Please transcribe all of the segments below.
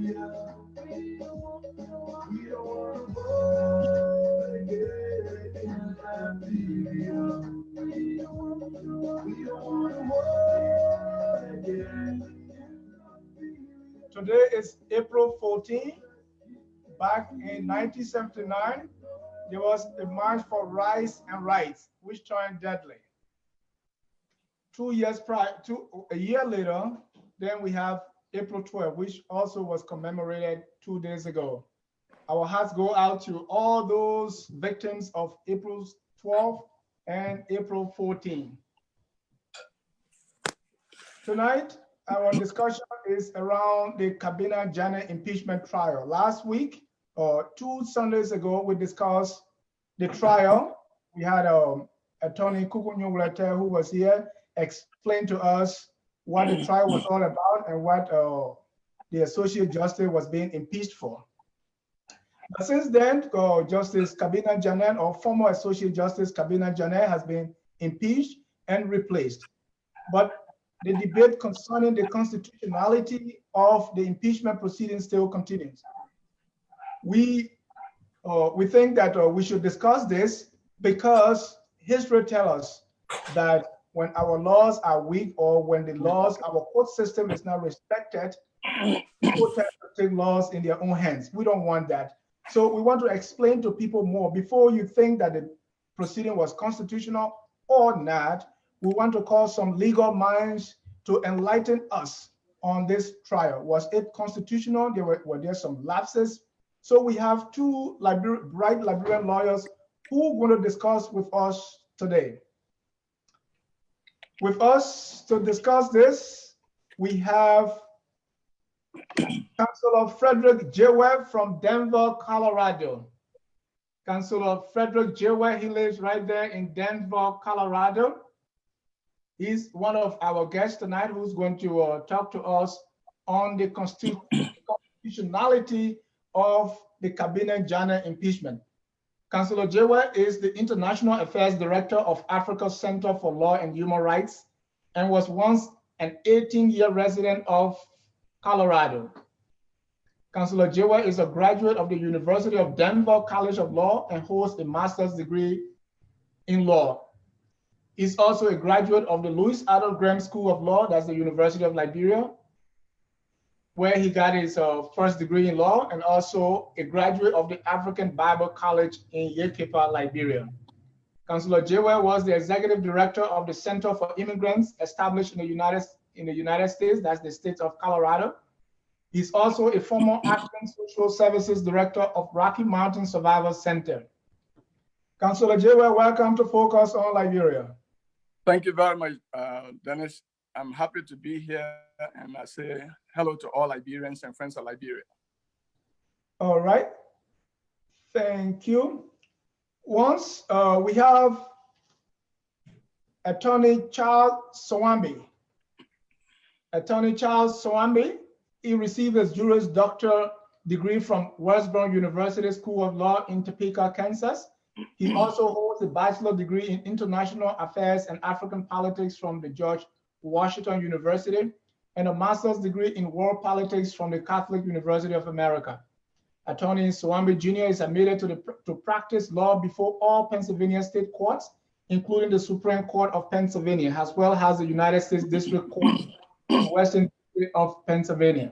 Today is April 14. Back in 1979, there was a march for rights and rights, which turned deadly. A year later, then we have April 12, which also was commemorated 2 days ago. Our hearts go out to all those victims of April 12 and April 14. Tonight, our discussion is around the Kabina Janneh impeachment trial. Last week, or 2 Sundays ago, we discussed the trial. We had Attorney Kukunyu who was here, explain to us what the trial was all about and what the Associate Justice was being impeached for. But since then, Justice Kabina Janneh, or former Associate Justice Kabina Janneh, has been impeached and replaced. But the debate concerning the constitutionality of the impeachment proceedings still continues. We think that we should discuss this because history tells us that when our laws are weak or when our court system is not respected, people tend to take laws in their own hands. We don't want that. So we want to explain to people more before you think that the proceeding was constitutional or not. We want to call some legal minds to enlighten us on this trial. Was it constitutional? Were there some lapses? So we have 2 bright Liberian lawyers who are going to discuss with us today. With us to discuss this, we have Councilor Frederick Jayweh from Denver, Colorado. Councilor Frederick Jayweh, he lives right there in Denver, Colorado. He's one of our guests tonight who's going to talk to us on the constitutionality of the Kabina Janneh impeachment. Councilor Jayweh is the International Affairs Director of Africa's Center for Law and Human Rights and was once an 18-year resident of Colorado. Councilor Jayweh is a graduate of the University of Denver College of Law and holds a master's degree in law. He's also a graduate of the Louis Adolph Graham School of Law, that's the University of Liberia, where he got his first degree in law, and also a graduate of the African Bible College in Yekepa, Liberia. Councilor Jayweh was the executive director of the Center for Immigrants established in the United States, that's the state of Colorado. He's also a former acting social services director of Rocky Mountain Survivors Center. Councilor Jayweh, welcome to Focus on Liberia. Thank you very much, Dennis. I'm happy to be here, and I say hello to all Liberians and friends of Liberia. All right, thank you. Once we have Attorney Charles Swambi. Attorney Charles Swambi, he received his Juris Doctor degree from Westbourne University School of Law in Topeka, Kansas. He also holds a bachelor degree in international affairs and African politics from the George Washington University and a master's degree in world politics from the Catholic University of America. Attorney Swambi Jr. is admitted to practice law before all Pennsylvania state courts, including the Supreme Court of Pennsylvania, as well as the United States District Court in Western District of Pennsylvania.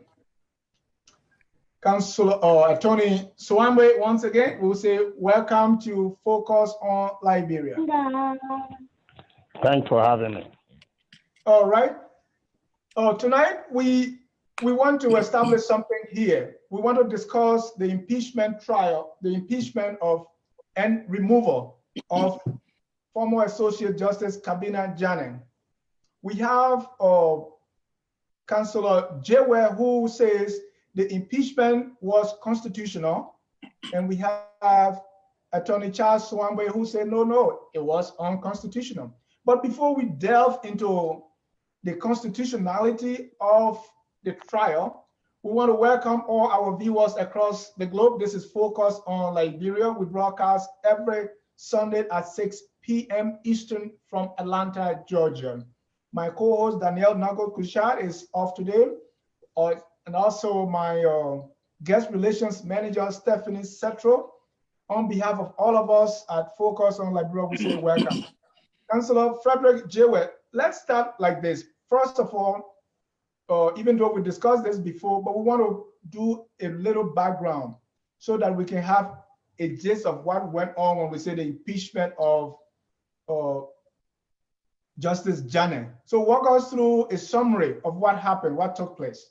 Attorney Swambi, once again, we'll say welcome to Focus on Liberia. Thanks for having me. All right. Tonight, we want to establish something here. We want to discuss the impeachment trial, the impeachment of and removal of former Associate Justice Kabina Janneh. We have Councilor Jayweh, who says the impeachment was constitutional, and we have Attorney Charles Swambi who said no, it was unconstitutional. But before we delve into the constitutionality of the trial, we want to welcome all our viewers across the globe. This is Focus on Liberia. We broadcast every Sunday at 6 p.m. Eastern from Atlanta, Georgia. My co-host Danielle Knuckles-guishard is off today, and also my guest relations manager, Stephanie Setro. On behalf of all of us at Focus on Liberia, we say welcome. Councillor Frederick Jayweh, let's start like this. First of all, even though we discussed this before, but we want to do a little background so that we can have a gist of what went on when we say the impeachment of Justice Jayweh. So walk us through a summary of what happened, what took place.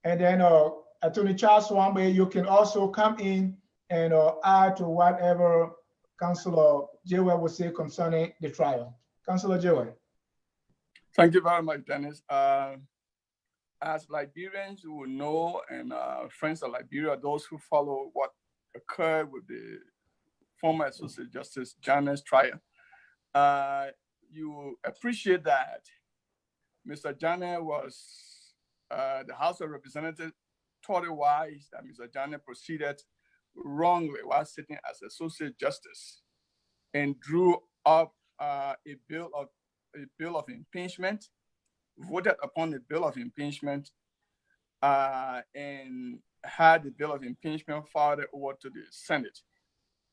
And then Attorney Charles Swambe, you can also come in and add to whatever Councillor Jayweh will say concerning the trial. Councillor Jayweh. Thank you very much, Dennis. As Liberians who will know, and friends of Liberia, those who follow what occurred with the former Associate Justice Jayweh's trial, you appreciate that Mr. Jayweh was, the House of Representatives thought it wise that Mr. Jayweh proceeded wrongly while sitting as Associate Justice and drew up a bill of impeachment, voted upon the bill of impeachment, and had the bill of impeachment forwarded over to the Senate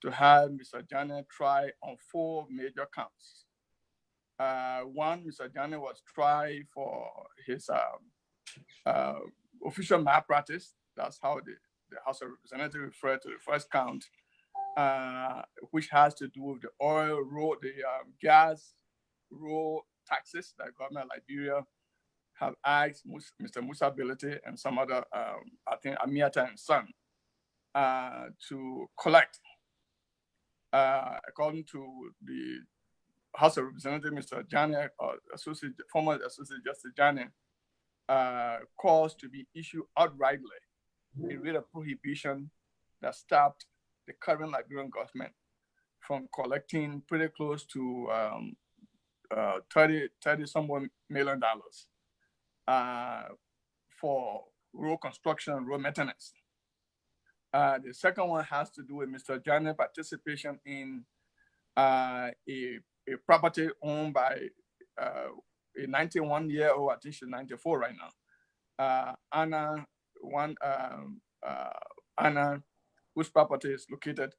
to have Mr. Jayweh tried on 4 major counts. One, Mr. Jayweh was tried for his official malpractice. That's how the House of Representatives referred to the first count, which has to do with the oil road, the gas road taxes that government of Liberia have asked Mr. Musa Bility and some other, I think Amiata and Son, to collect. According to the House of Representatives, Mr. Jayweh, former Associate Justice Jayweh, caused to be issued outrightly a writ of prohibition that stopped the current Liberian government from collecting pretty close to $30 somewhat million for road construction and road maintenance. The second one has to do with Mr. Jayweh's participation in a property owned by a 91-year-old, I think she's 94 right now, Anna, whose property is located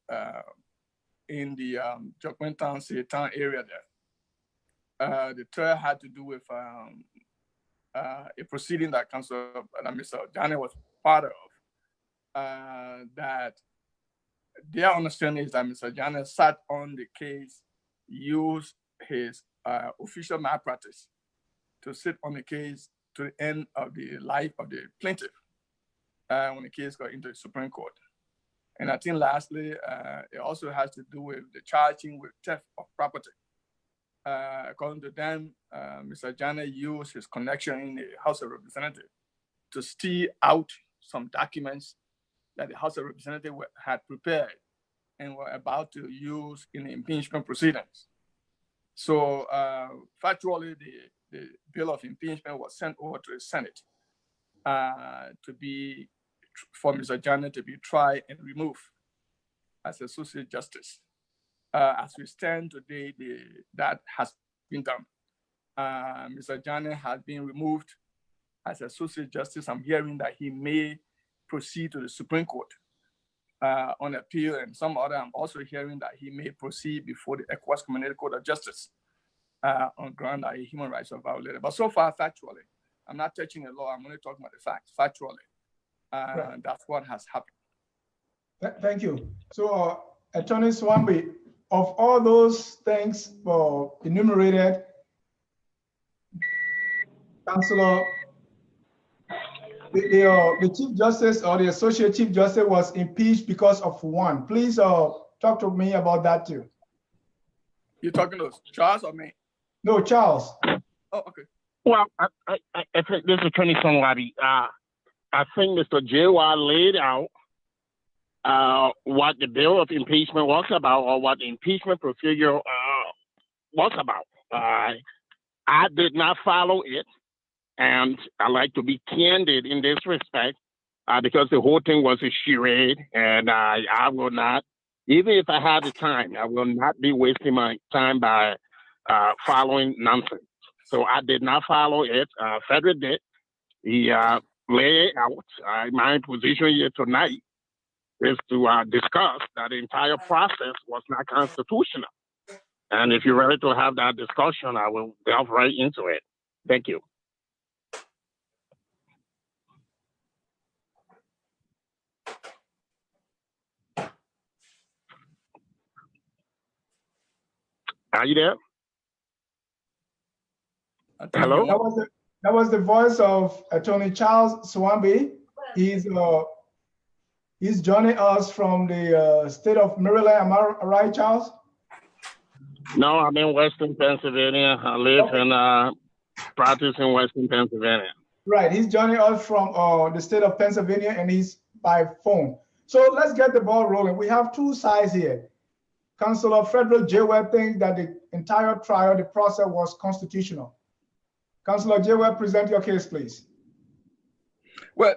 in the Jokwentown, Seatown area there. The third had to do with a proceeding that Mr. Jayweh was part of, that their understanding is that Mr. Jayweh sat on the case, used his official malpractice to sit on the case to the end of the life of the plaintiff when the case got into the Supreme Court. And I think lastly, it also has to do with the charging with theft of property. According to them, Mr. Jayweh used his connection in the House of Representatives to steal out some documents that the House of Representatives had prepared and were about to use in the impeachment proceedings. So factually, the bill of impeachment was sent over to the Senate for Mr. Jayweh to be tried and removed as Associate Justice. As we stand today, that has been done. Mr. Jayweh has been removed as Associate Justice. I'm hearing that he may proceed to the Supreme Court on appeal, and some other. I'm also hearing that he may proceed before the ECOWAS Community Court of Justice on ground that human rights are violated. But so far, factually, I'm not touching the law. I'm only talking about the facts. Factually, right. That's what has happened. Thank you. So, Attorney Swambe, of all those things enumerated, Councillor, the Chief Justice or the Associate Chief Justice was impeached because of one. Please talk to me about that too. You're talking to Charles or me? No, Charles. Oh, okay. Well, I think this is Attorney Sonwadi. I think Mr. Jayweh laid out what the bill of impeachment was about, or what the impeachment procedure was about. I did not follow it, and I like to be candid in this respect, because the whole thing was a charade, and I will not, even if I had the time, I will not be wasting my time by following nonsense. So I did not follow it. Frederick did. He lay out my position here tonight is to discuss that the entire process was not constitutional. And if you're ready to have that discussion, I will delve right into it. Thank you. Are you there? Hello? That was the voice of Attorney Charles Swamby. He's joining us from the state of Maryland. Am I right, Charles? No, I'm in Western Pennsylvania. I live and practice in Western Pennsylvania. Right, he's joining us from the state of Pennsylvania, and he's by phone. So let's get the ball rolling. We have two sides here. Councilor Frederick Jayweh thinks that the entire trial, the process was constitutional. Councilor Jayweh, present your case, please. Well,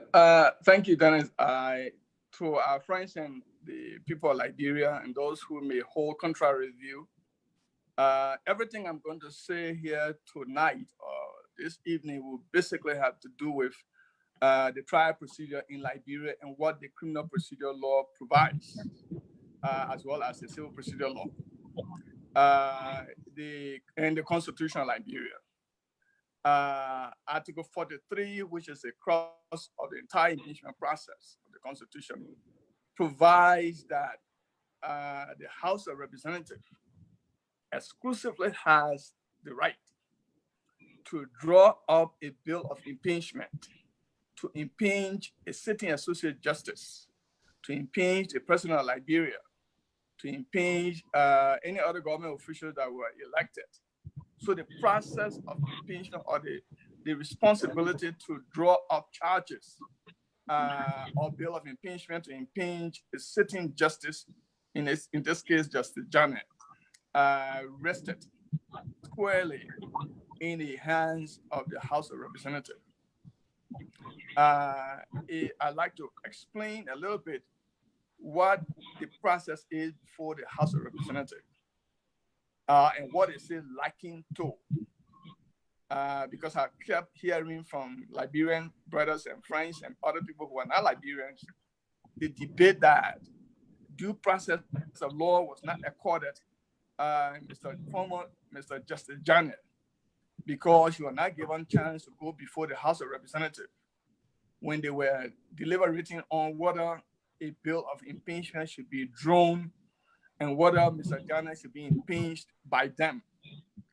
thank you, Dennis. To our friends and the people of Liberia and those who may hold contrary view, everything I'm going to say here tonight or this evening will basically have to do with the trial procedure in Liberia and what the criminal procedure law provides, as well as the civil procedure law, and the Constitution of Liberia. Article 43, which is a cross of the entire impeachment process of the Constitution, provides that the House of Representatives exclusively has the right to draw up a bill of impeachment, to impeach a sitting associate justice, to impeach the president of Liberia, to impeach any other government officials that were elected. So the process of impeachment or the responsibility to draw up charges or bill of impeachment to impeach a sitting justice, in this case, Justice Janet, rested squarely in the hands of the House of Representatives. I'd like to explain a little bit what the process is before the House of Representatives. And what is it lacking to? Because I kept hearing from Liberian brothers and friends and other people who are not Liberians, the debate that due process of law was not accorded Mr. Justice Janet, because you were not given chance to go before the House of Representatives when they were deliberating on whether a bill of impeachment should be drawn and whether Mr. Janet should be impeached by them.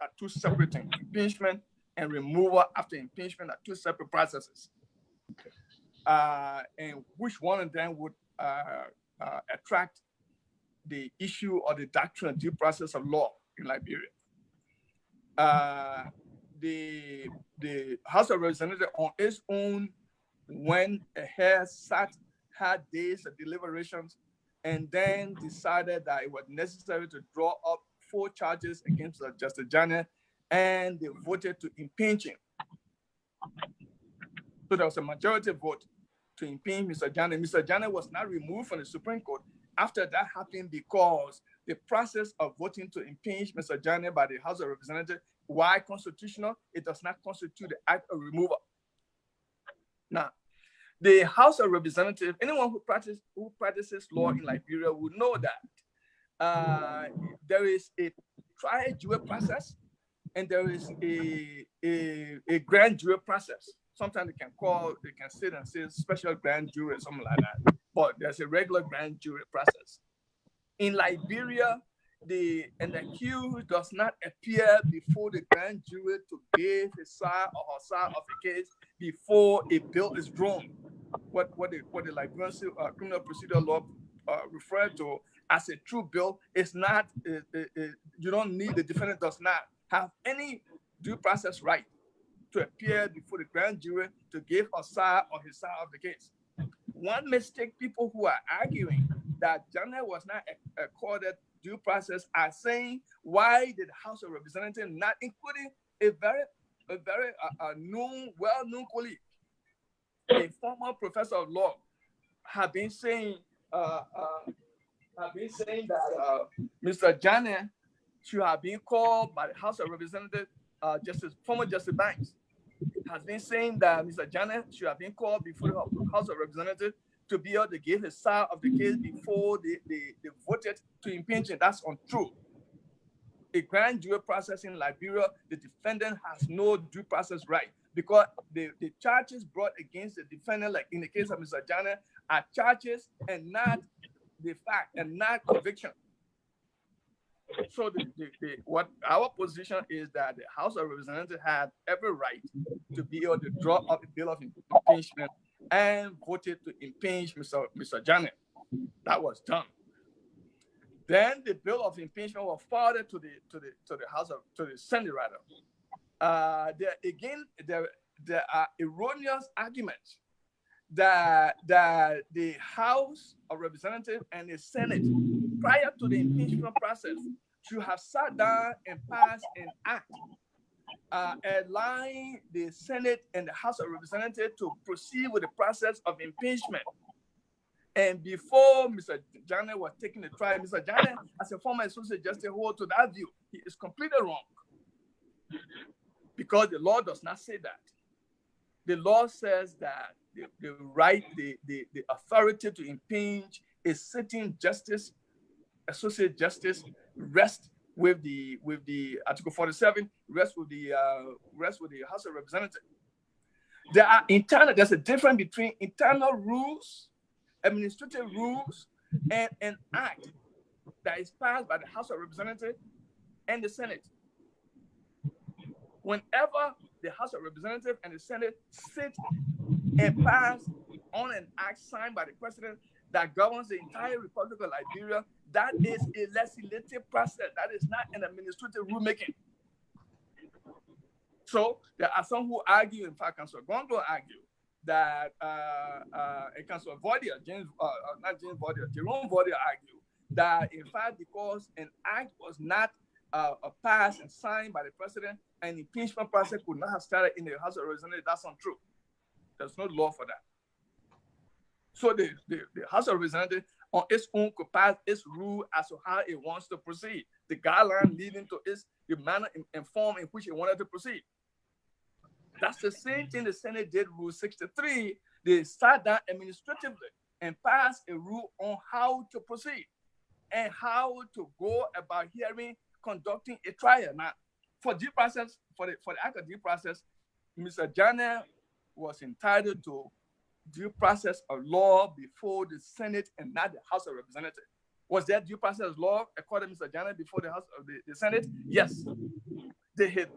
Are two separate things. Impeachment and removal after impeachment are two separate processes. And which one of them would attract the issue or the doctrine of due process of law in Liberia? The House of Representatives on its own went ahead, had days of deliberations, and then decided that it was necessary to draw up 4 charges against Justice Janet, and they voted to impeach him. So there was a majority vote to impeach Mr. Janet. Mr. Janet was not removed from the Supreme Court after that happened because the process of voting to impeach Mr. Janet by the House of Representatives, why constitutional? It does not constitute the act of removal. Now, the House of Representatives, anyone who practices law in Liberia will know that there is a trial jury process and there is a grand jury process. Sometimes they can sit and say special grand jury or something like that, but there's a regular grand jury process. In Liberia, the accused does not appear before the grand jury to give his side or her side of the case before a bill is drawn. What the Liberian criminal procedure law refer to as a true bill is not. You don't need, the defendant does not have any due process right to appear before the grand jury to give a side or his side of the case. One mistake people who are arguing that Janet was not accorded due process are saying, why did the House of Representatives not, including a very well-known colleague, a former professor of law, have been saying that Mr. Janet should have been called by the House of Representatives, former Justice Banks, has been saying that Mr. Janet should have been called before the House of Representatives to be able to give his side of the case before they voted to impeach him. That's untrue. A grand jury process in Liberia, the defendant has no due process right because the charges brought against the defendant, like in the case of Mr. Janet, are charges and not the fact and not conviction. So what our position is that the House of Representatives had every right to be able to draw up a bill of impeachment and voted to impeach Mr. Janet. That was done. Then the bill of impeachment was forwarded to the Senate rather. There are erroneous arguments that the House of Representatives and the Senate, prior to the impeachment process, should have sat down and passed an act allowing the Senate and the House of Representatives to proceed with the process of impeachment. And before Mr. Janet was taking the trial, Mr. Janet, as a former associate justice, hold to that view. He is completely wrong because the law does not say that. The law says that the right, the authority to impeach a sitting justice, associate justice, rests with the Article 47, rests with the House of Representatives. There's a difference between internal rules, administrative rules, and an act that is passed by the House of Representatives and the Senate. Whenever the House of Representatives and the Senate sit and pass on an act signed by the president that governs the entire Republic of Liberia, that is a legislative process. That is not an administrative rulemaking. So there are some who argue, in fact, Councilor Gondo argued that Councilor Vordier, Jerome Vordier argued that, in fact, because an act was not passed and signed by the president, an impeachment process could not have started in the House of Representatives. That's untrue. There's no law for that. So the House of Representatives on its own could pass its rule as to how it wants to proceed, the guideline leading to the manner and form in which it wanted to proceed. That's the same thing the Senate did, Rule 63. They sat down administratively and passed a rule on how to proceed and how to go about conducting a trial. Now, for due process, for the act of due process, Mr. Janet was entitled to due process of law before the Senate and not the House of Representatives. Was there due process of law according to Mr. Janet before the House of the Senate? Yes. The head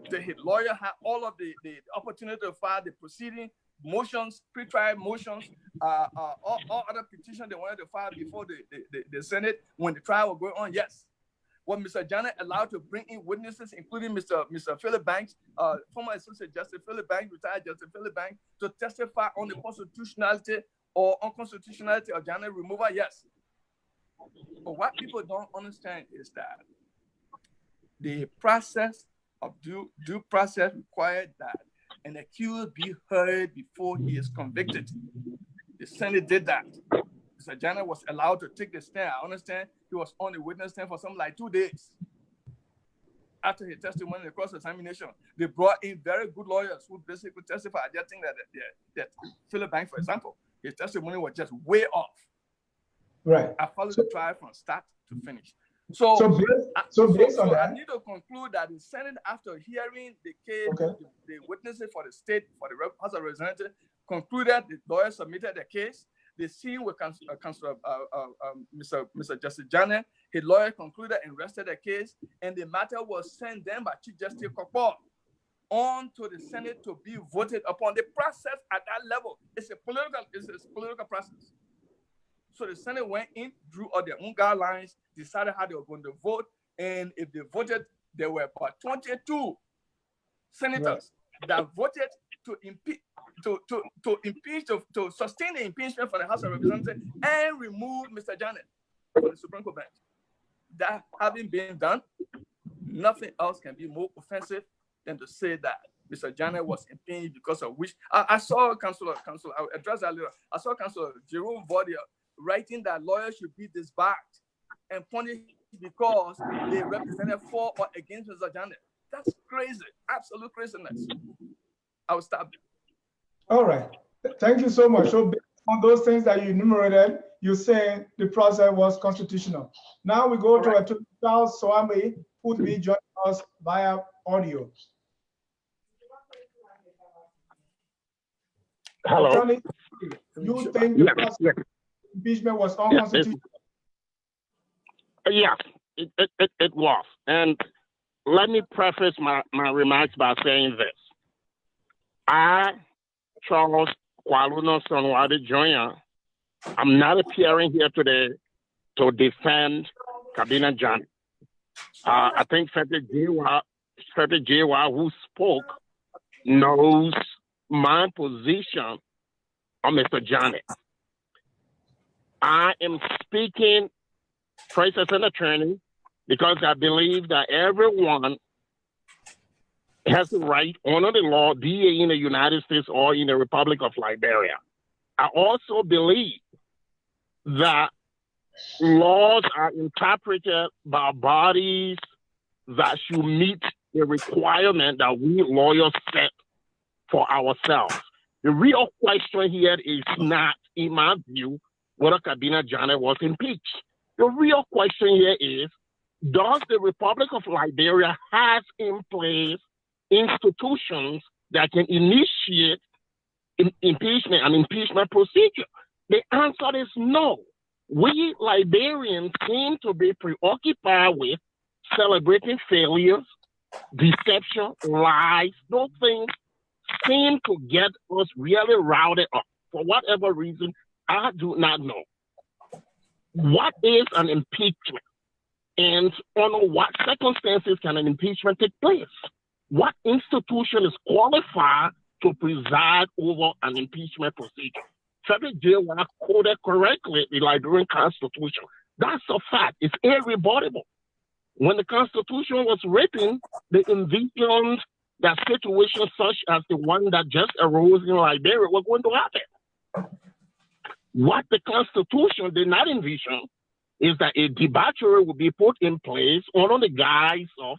lawyer had all of the opportunity to file the proceeding, motions, pre-trial motions, all other petitions they wanted to file before the Senate when the trial was going on. Yes. Was Mr. Janet allowed to bring in witnesses, including Mr. Philip Banks, former Associate Justice Philip Banks, retired Justice Philip Banks, to testify on the constitutionality or unconstitutionality of Janet removal? Yes. But what people don't understand is that the process of due process required that an accused be heard before he is convicted. The Senate did that. Mr. Janet was allowed to take the stand. I understand he was on the witness stand for something like 2 days. After his testimony in the cross-examination, they brought in very good lawyers who basically testified. I just think that Philip Banks, for example, his testimony was just way off. Right. I followed the trial from start to finish. So based on that, I need to conclude that the Senate, after hearing the case, the witnesses for the state, for the House of Representatives, concluded the lawyers submitted the case. The scene with Mr. Justice Janet, his lawyer concluded and rested the case, and the matter was sent then by Chief Justice Cllr on to the Senate to be voted upon. The process at that level is a political process. So the Senate went in, drew out their own guidelines, decided how they were going to vote, and if they voted, there were about 22 senators that voted to impeach, to sustain the impeachment for the House of Representatives and remove Mr. Janet from the Supreme Court bench. That having been done, nothing else can be more offensive than to say that Mr. Janet was impeached because of which I saw Councilor, I'll address that later. I saw Councilor Jerome Vordier writing that lawyers should be disbarred and punished because they represented for or against Mr. Janet. That's crazy, absolute craziness. I'll stop there. All right. Thank you so much. So based on those things that you enumerated, you're saying the process was constitutional. Now we go to Charles Swami, who will be joining us via audio. Hello. Attorney, you think the process of impeachment was unconstitutional? Yes, it was. And let me preface my remarks by saying this. I, Charles Kwaluno Sonwade Jr., I'm not appearing here today to defend Kabina Jammeh. I think Frederick Jayweh, who spoke, knows my position on Mr. Jammeh. I am speaking first as an attorney because I believe that everyone has the right under the law, be it in the United States or in the Republic of Liberia. I also believe that laws are interpreted by bodies that should meet the requirement that we lawyers set for ourselves. The real question here is not, in my view, whether Kabina Jammeh was impeached. The real question here is, does the Republic of Liberia have in place institutions that can initiate an impeachment procedure? The answer is no. We Liberians seem to be preoccupied with celebrating failures, deception, lies. Those things seem to get us really routed up. For whatever reason, I do not know. What is an impeachment? And under what circumstances can an impeachment take place? What institution is qualified to preside over an impeachment procedure? Frederick Jayweh quoted correctly the Liberian Constitution. That's a fact. It's irrebuttable. When the Constitution was written, they envisioned that situations such as the one that just arose in Liberia were going to happen. What the Constitution did not envision is that a debauchery would be put in place under the guise of,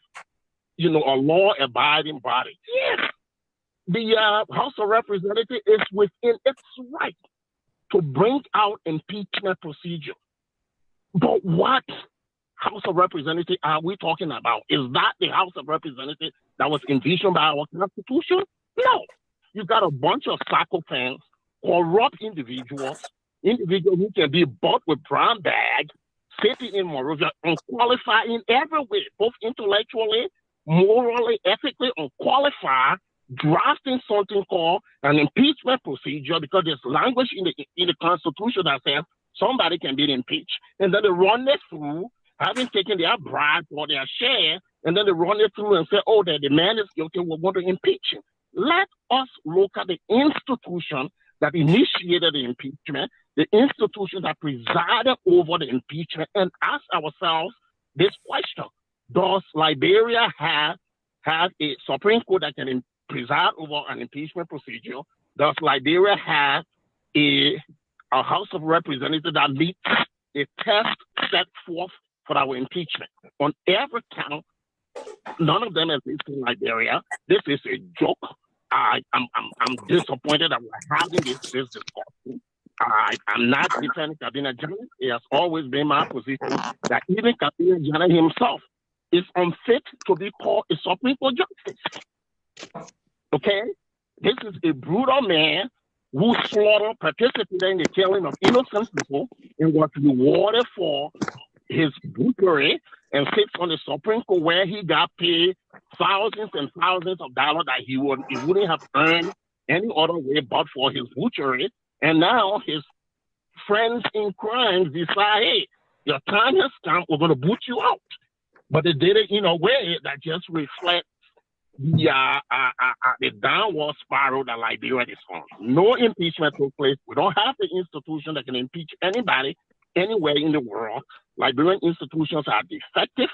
a law-abiding body. Yes, the House of Representatives is within its right to bring out impeachment procedure. But what House of Representatives are we talking about? Is that the House of Representatives that was envisioned by our Constitution? No. You got a bunch of sycophants, corrupt individuals who can be bought with brown bags, sitting in Monrovia, unqualified in every way, both intellectually, morally, ethically unqualified, drafting something called an impeachment procedure because there's language in the Constitution that says somebody can be impeached. And then they run it through, having taken their bribe or their share, and then they run it through and say, oh, that the man is guilty, we're going to impeach him. Let us look at the institution that initiated the impeachment, the institution that presided over the impeachment, and ask ourselves this question. Does Liberia have a Supreme Court that can preside over an impeachment procedure? Does Liberia have a House of Representatives that meets a test set forth for our impeachment? On every count, none of them exist in Liberia. This is a joke. I'm disappointed that we're having this discussion. I'm not defending Kabina Jammeh. It has always been my position that even Kabina Jammeh himself is unfit to be called a Supreme Court justice. Okay? This is a brutal man who participated in the killing of innocent people and was rewarded for his butchery and sits on the Supreme Court where he got paid thousands and thousands of dollars that he wouldn't have earned any other way but for his butchery. And now his friends in crime decide, hey, your time has come, we're going to boot you out. But they did it in a way that just reflects the downward spiral that Liberia is on. No impeachment took place. We don't have the institution that can impeach anybody anywhere in the world. Liberian institutions are defective.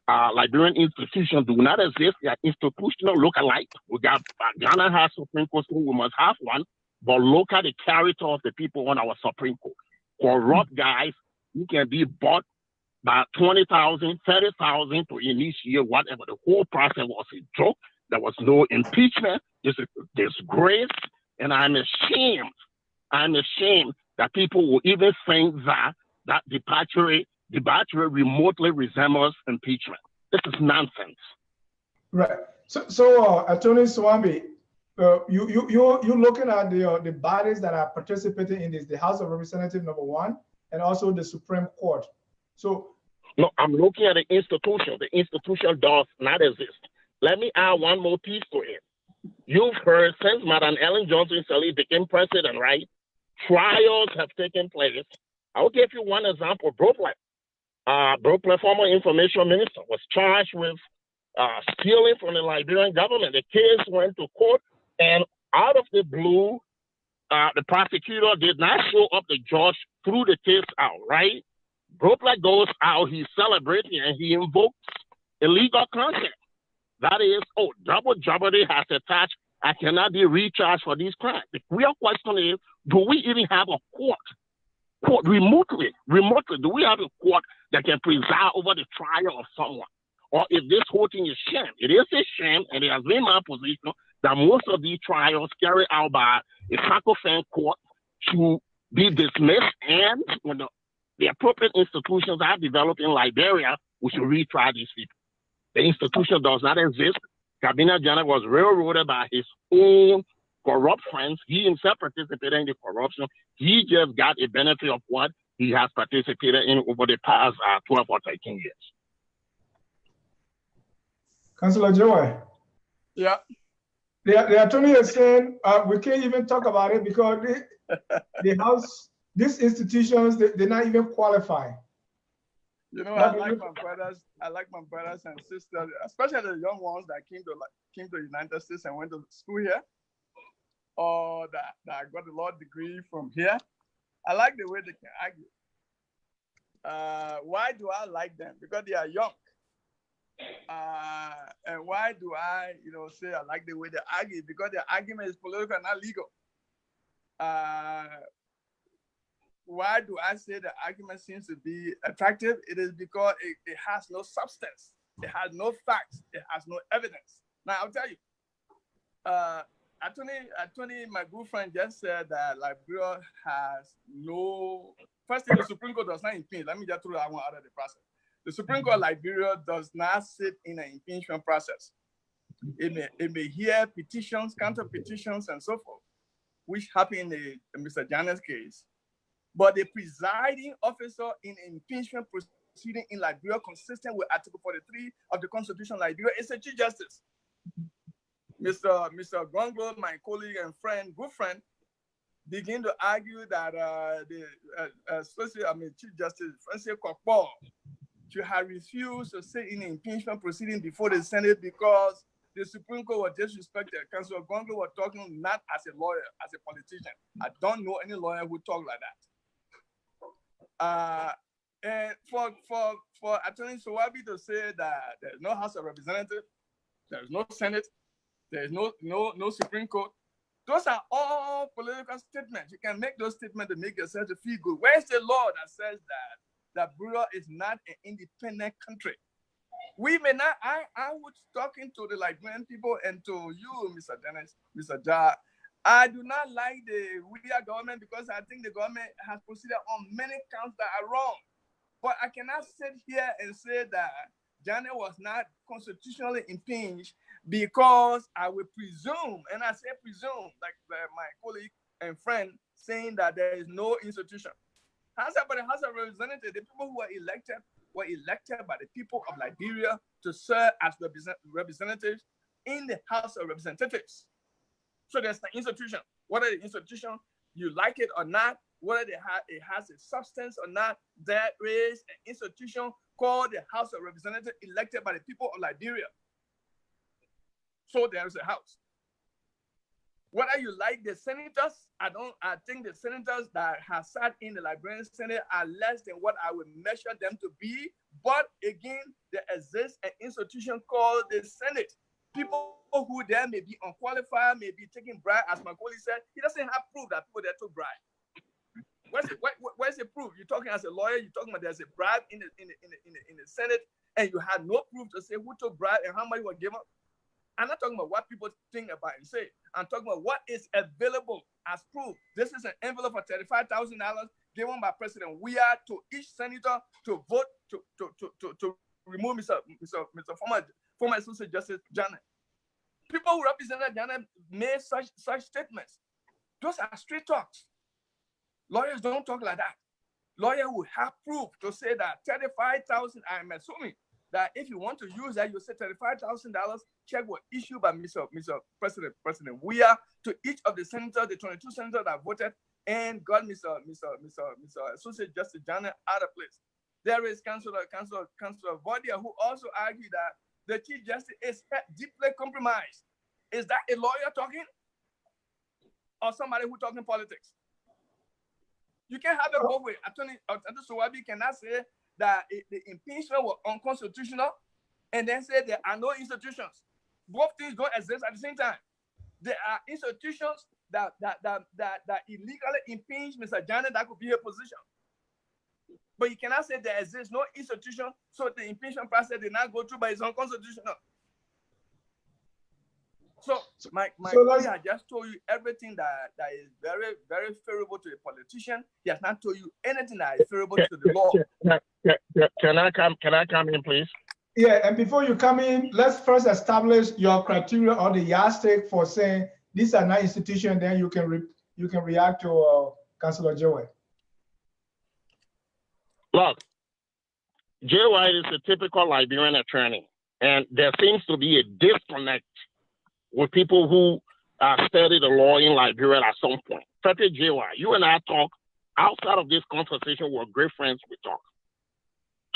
Liberian institutions do not exist. They are institutional look-alike. We got Ghana has Supreme Court, so we must have one. But look at the character of the people on our Supreme Court. Corrupt guys who can be bought by 20,000, 30,000 to initiate whatever. The whole process was a joke. There was no impeachment. It's a disgrace, and I'm ashamed. I'm ashamed that people will even think that debauchery remotely resembles impeachment. This is nonsense. Right. So Attorney Swami, you're looking at the bodies that are participating in this, the House of Representatives, number one, and also the Supreme Court. So no, I'm looking at the institution. The institution does not exist. Let me add one more piece to it. You've heard since Madam Ellen Johnson Sirleaf became president, right? Trials have taken place. I'll give you one example. Brooklyn, former information minister, was charged with stealing from the Liberian government. The case went to court, and out of the blue, the prosecutor did not show up. The judge threw the case out, right? Brooklyn goes out, he's celebrating, and he invokes illegal consent. That is, double jeopardy has attached. I cannot be recharged for these crimes. The real question is, do we even have a court remotely? Do we have a court that can preside over the trial of someone? Or if this whole thing is sham? It is a sham, and it has been my position that most of these trials carried out by a francophone court should be dismissed, and when the appropriate institutions are developed in Liberia, we should retry these people. The institution does not exist. Cabinet General was railroaded by his own corrupt friends. He himself participated in the corruption. He just got a benefit of what he has participated in over the past 12 or 13 years. Councillor Jayweh. Yeah. The attorney is saying we can't even talk about it because the House, these institutions, they're not even qualified. You know, I like my brothers and sisters, especially the young ones that came to the United States and went to school here, or that got a law degree from here. I like the way they can argue. Why do I like them? Because they are young. And why do I, say I like the way they argue? Because their argument is political and not legal. Why do I say the argument seems to be attractive? It is because it has no substance. It has no facts. It has no evidence. Now, I'll tell you, Attorney, my good friend just said that Liberia has no, first thing, the Supreme Court does not impeach. Let me just throw that one out of the process. The Supreme Court of Liberia does not sit in an impeachment process. It may hear petitions, counter petitions, and so forth, which happened in Mr. Janet's case. But the presiding officer in impeachment proceeding in Liberia, consistent with Article 43 of the Constitution of Liberia, is a Chief Justice. Mr. Gongo, my colleague and friend, good friend, begin to argue that Chief Justice Francis Kokpo should have refused to sit in impeachment proceeding before the Senate because the Supreme Court was disrespected. Councilor Gongo was talking not as a lawyer, as a politician. I don't know any lawyer who talk like that. And for Attorney Swabi to say that there's no House of Representatives, there's no Senate, there's no Supreme Court, those are all political statements. You can make those statements to make yourself to feel good. Where's the law that says that Bureau is not an independent country? We may not, I was talking to the Liberian people and to you, Mr. Dennis, Mr. Jar. I do not like the government because I think the government has proceeded on many counts that are wrong. But I cannot sit here and say that Janet was not constitutionally impeached because I will presume, and I say presume, like my colleague and friend saying that there is no institution. House of Representatives, the people who were elected by the people of Liberia to serve as representatives in the House of Representatives. So there's an institution. Whether the institution, you like it or not, whether it has a substance or not, there is an institution called the House of Representatives elected by the people of Liberia. So there is a house. Whether you like the senators, I think the senators that have sat in the Liberian Senate are less than what I would measure them to be. But again, there exists an institution called the Senate. People who there may be unqualified, may be taking bribe, as my colleague said. He doesn't have proof that people there took bribe. Where's the proof? You're talking as a lawyer. You're talking about there's a bribe in the Senate, and you had no proof to say who took bribe and how much was given. I'm not talking about what people think about and say. I'm talking about what is available as proof. This is an envelope for $35,000 given by President Weah to each senator to vote to remove Mr. former Associate Justice Janet. People who represented Janet made such statements. Those are straight talks. Lawyers don't talk like that. Lawyer will have proof to say that $35,000. I'm assuming that if you want to use that, you say $35,000 check was issued by Mr. President Weah to each of the senators, the 22 senators that voted and got Mr. Associate Justice Janet out of place. There is Councilor Vodia who also argued that the Chief Justice is deeply compromised. Is that a lawyer talking or somebody who talking politics? You can't have it both ways. Attorney Suwabi cannot say that the impeachment was unconstitutional and then say there are no institutions. Both things don't exist at the same time. There are institutions that illegally impeach Mr. Janet. That could be a position. But you cannot say there exists no institution, so the impeachment process did not go through, but it's unconstitutional. So my colleague has just told you everything that is very, very favorable to a politician. He has not told you anything that is favorable to the law. Can I come in, please? Yeah, and before you come in, let's first establish your criteria or the yardstick for saying these are not institutions. Then you can react to Councilor Jayweh. Look, Jayweh is a typical Liberian attorney, and there seems to be a disconnect with people who study the law in Liberia at some point. Frederick, Jayweh, you and I talk outside of this conversation. We're great friends. We talk.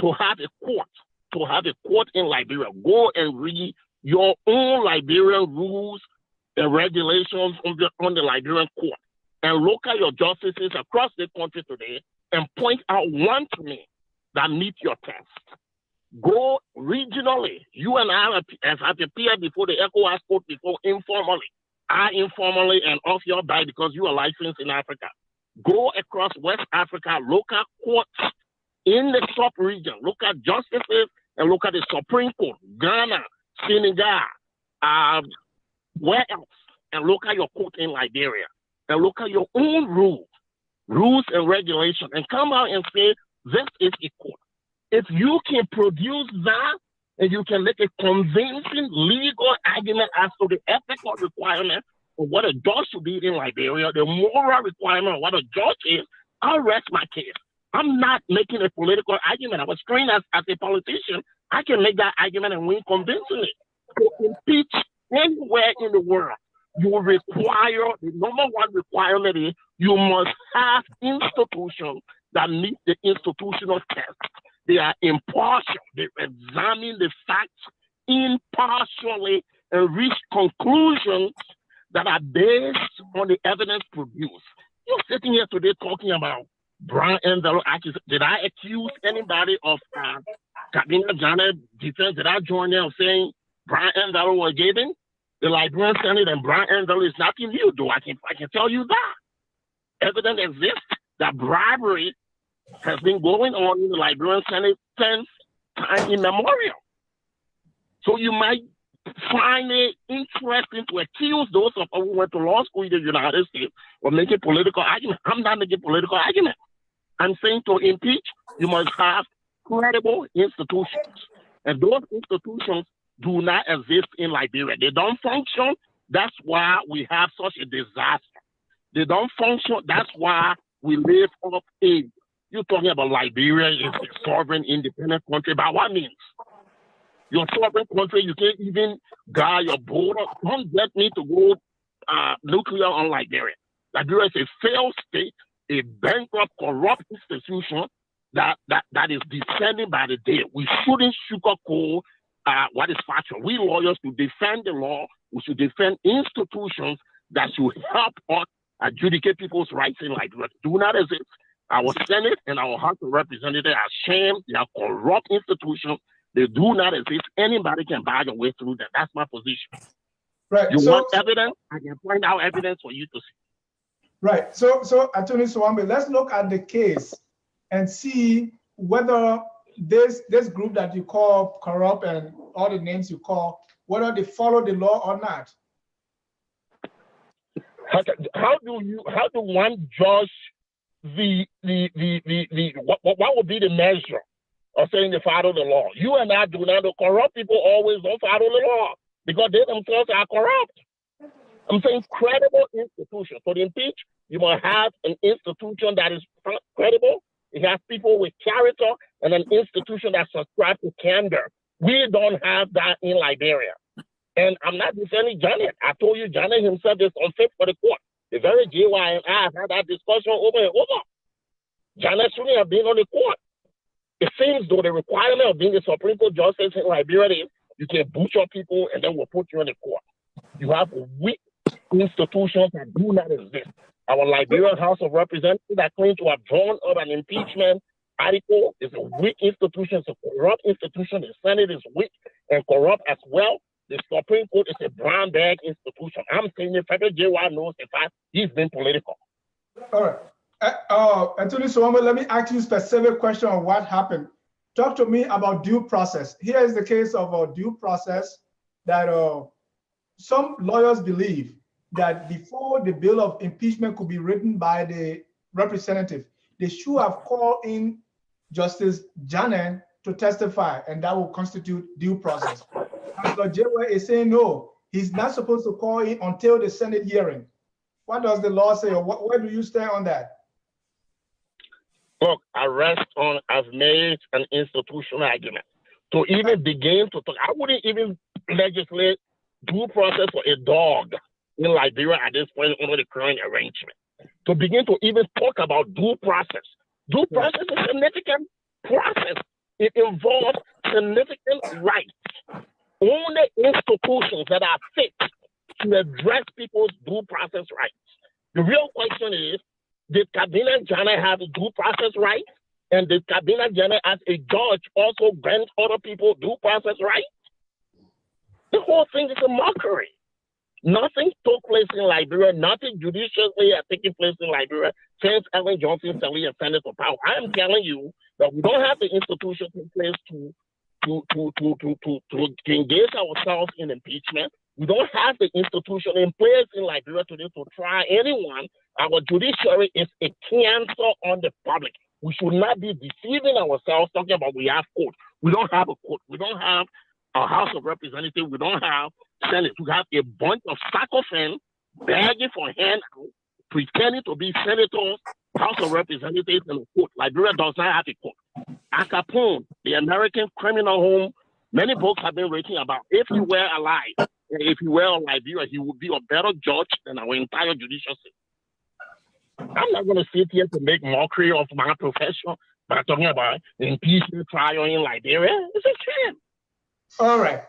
To have a court in Liberia, go and read your own Liberian rules and regulations on the Liberian court, and look at your justices across the country today and point out one to me that meet your test. Go regionally. You and I have appeared before the ECOWAS court before informally. I informally and off your back because you are licensed in Africa. Go across West Africa, look at courts in the sub-region. Look at justices and look at the Supreme Court, Ghana, Senegal, where else? And look at your court in Liberia. And look at your own rules and regulations, and come out and say, this is a court. If you can produce that and you can make a convincing legal argument as to the ethical requirement of what a judge should be in Liberia, the moral requirement of what a judge is, I'll rest my case. I'm not making a political argument. I was trained as a politician. I can make that argument and win convincingly. To impeach anywhere in the world, you require, the number one requirement is you must have institutions that meet the institutional test. They are impartial. They examine the facts impartially and reach conclusions that are based on the evidence produced. You're sitting here today talking about Brown envelope accusation. Did I accuse anybody of Kabina Janet defense? Did I join them saying Brown envelope was given? The Liberian Senate and Brown envelope is nothing new, though. I can tell you that. Evidence exists that bribery has been going on in the Liberian Senate since time immemorial. So you might find it interesting to accuse those of us who went to law school in the United States of making political arguments. I'm not making political arguments. I'm saying to impeach, you must have credible institutions. And those institutions do not exist in Liberia. They don't function. That's why we have such a disaster. They don't function. That's why we live off aid. You're talking about Liberia is a sovereign, independent country. By what means? Your sovereign country, you can't even guard your border. Don't get me to go nuclear on Liberia. Liberia is a failed state, a bankrupt, corrupt institution that is descending by the day. We shouldn't sugarcoat what is factual. We lawyers, to defend the law, we should defend institutions that should help us adjudicate people's rights in Liberia. Do not exist. Our Senate and our House of Representatives are sham. They are corrupt institutions. They do not exist. Anybody can buy your way through them. That's my position. Right. You want evidence? I can point out evidence for you to see. Right. So Attorney Swambe, let's look at the case and see whether this group that you call corrupt and all the names you call whether they follow the law or not. How do one judge what would be the measure of saying they follow the law? You and I do not. The corrupt people always don't follow the law because they themselves are corrupt. I'm saying credible institution. For the impeach, you must have an institution that is credible. It has people with character and an institution that subscribes to candor. We don't have that in Liberia. And I'm not defending Janet. I told you Janet himself is unfit for the court. The very Jayweh and I have had that discussion over and over. Janet shouldn't have been on the court. It seems though the requirement of being a Supreme Court justice in Liberia is you can butcher people and then we'll put you in the court. You have weak institutions that do not exist. Our Liberian House of Representatives that claim to have drawn up an impeachment article is a weak institution, it's a corrupt institution. The Senate is weak and corrupt as well. The Supreme Court is a brown bag institution. I'm saying the Frederick Jayweh knows the fact he's been political. All right. Anthony Suwama, let me ask you a specific question on what happened. Talk to me about due process. Here is the case of a due process that some lawyers believe that before the bill of impeachment could be written by the representative, they should have called in Justice Janet to testify, and that will constitute due process. Councilor Jayweh is saying no, he's not supposed to call in until the Senate hearing. What does the law say, or where do you stand on that? Look, I've made an institutional argument. To even begin to talk, I wouldn't even legislate due process for a dog in Liberia at this point under the current arrangement. To begin to even talk about due process. Due process is a significant process. It involves significant rights. Only institutions that are fit to address people's due process rights. The real question is, did Cabinet Janet have a due process right? And did Cabinet Janet as a judge also grant other people due process rights? The whole thing is a mockery. Nothing took place in Liberia, nothing judiciously has taken place in Liberia since Ellen Johnson Sirleaf ascended to power. I am telling you that we don't have the institutions in place to engage ourselves in impeachment. We don't have the institution in place in Liberia today to try anyone. Our judiciary is a cancer on the public. We should not be deceiving ourselves talking about we have court. We don't have a court. We don't have a House of Representatives. We don't have Senate. We have a bunch of sycophants begging for handouts, pretending to be senators, House of Representatives, and a court. Liberia does not have a court. Al Capone, the American criminal whom many books have been written about, if he were alive, and if he were in Liberia, he would be a better judge than our entire judicial system. I'm not going to sit here to make mockery of my profession by talking about the impeachment trial in Liberia. It's a shame. All right.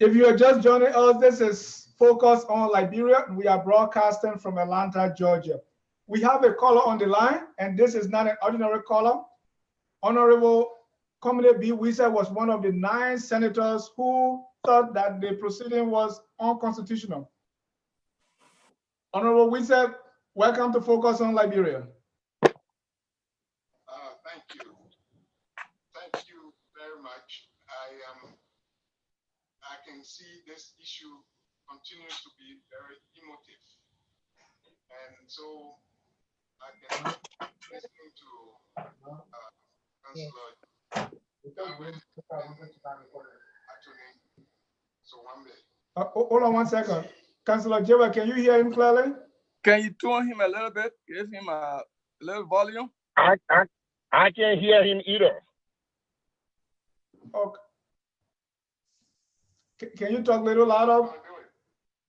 If you are just joining us, this is Focus on Liberia. We are broadcasting from Atlanta, Georgia. We have a caller on the line, and this is not an ordinary caller. Honorable Comrade B. Wiese was one of the 9 senators who thought that the proceeding was unconstitutional. Honorable Wiese, welcome to Focus on Liberia. Thank you. Thank you very much. I can see this issue continues to be very emotive. And so I've been listening to Councilor Jayweh and Attorney Suwama. Hold on one second. Councilor Jayweh, can you hear him clearly? Can you tune him a little bit? Give him a little volume. I can't hear him either. Okay. Can you talk a little louder?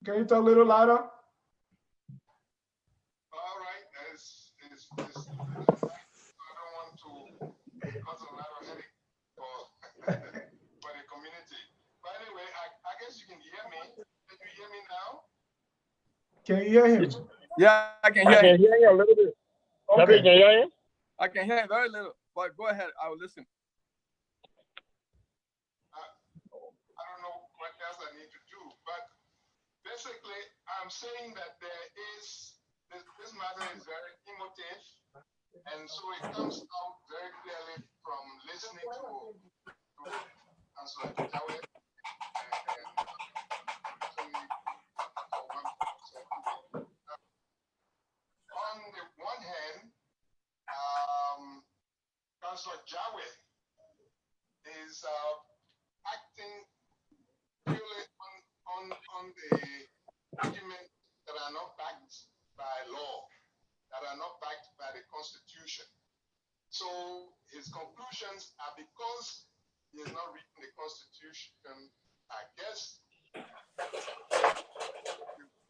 Can you talk a little louder? All right. I don't want to cause a lot of headache for the community. But anyway, I guess you can hear me. Can you hear me now? Can you hear him? Yeah, I can hear I can hear you a little bit. Okay. Can you hear him? I can hear very little, but go ahead. I will listen. I don't know what else I need to do, but basically, I'm saying that this matter is very emotive, and so it comes out very clearly from listening to Councilor Jayweh and Jayweh is acting purely on the arguments that are not backed by law, that are not backed by the Constitution. So his conclusions are because he has not written the Constitution. I guess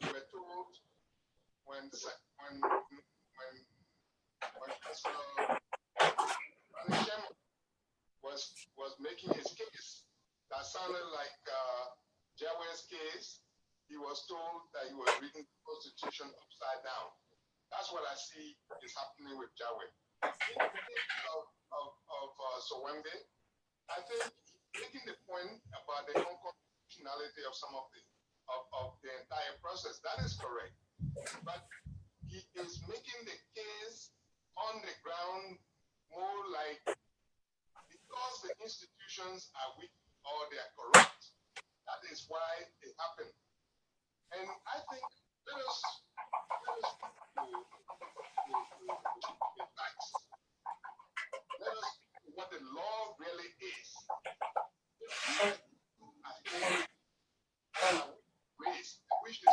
we were told when was making his case, that sounded like Jayweh's case. He was told that he was reading the Constitution upside down. That's what I see is happening with Jayweh. In the case of Sowembe, I think making the point about the unconstitutionality of some of the entire process, that is correct. But he is making the case on the ground more like because the institutions are weak or they are corrupt. That is why it happened. And I think let us do the facts. Let us do what the law really is. Which is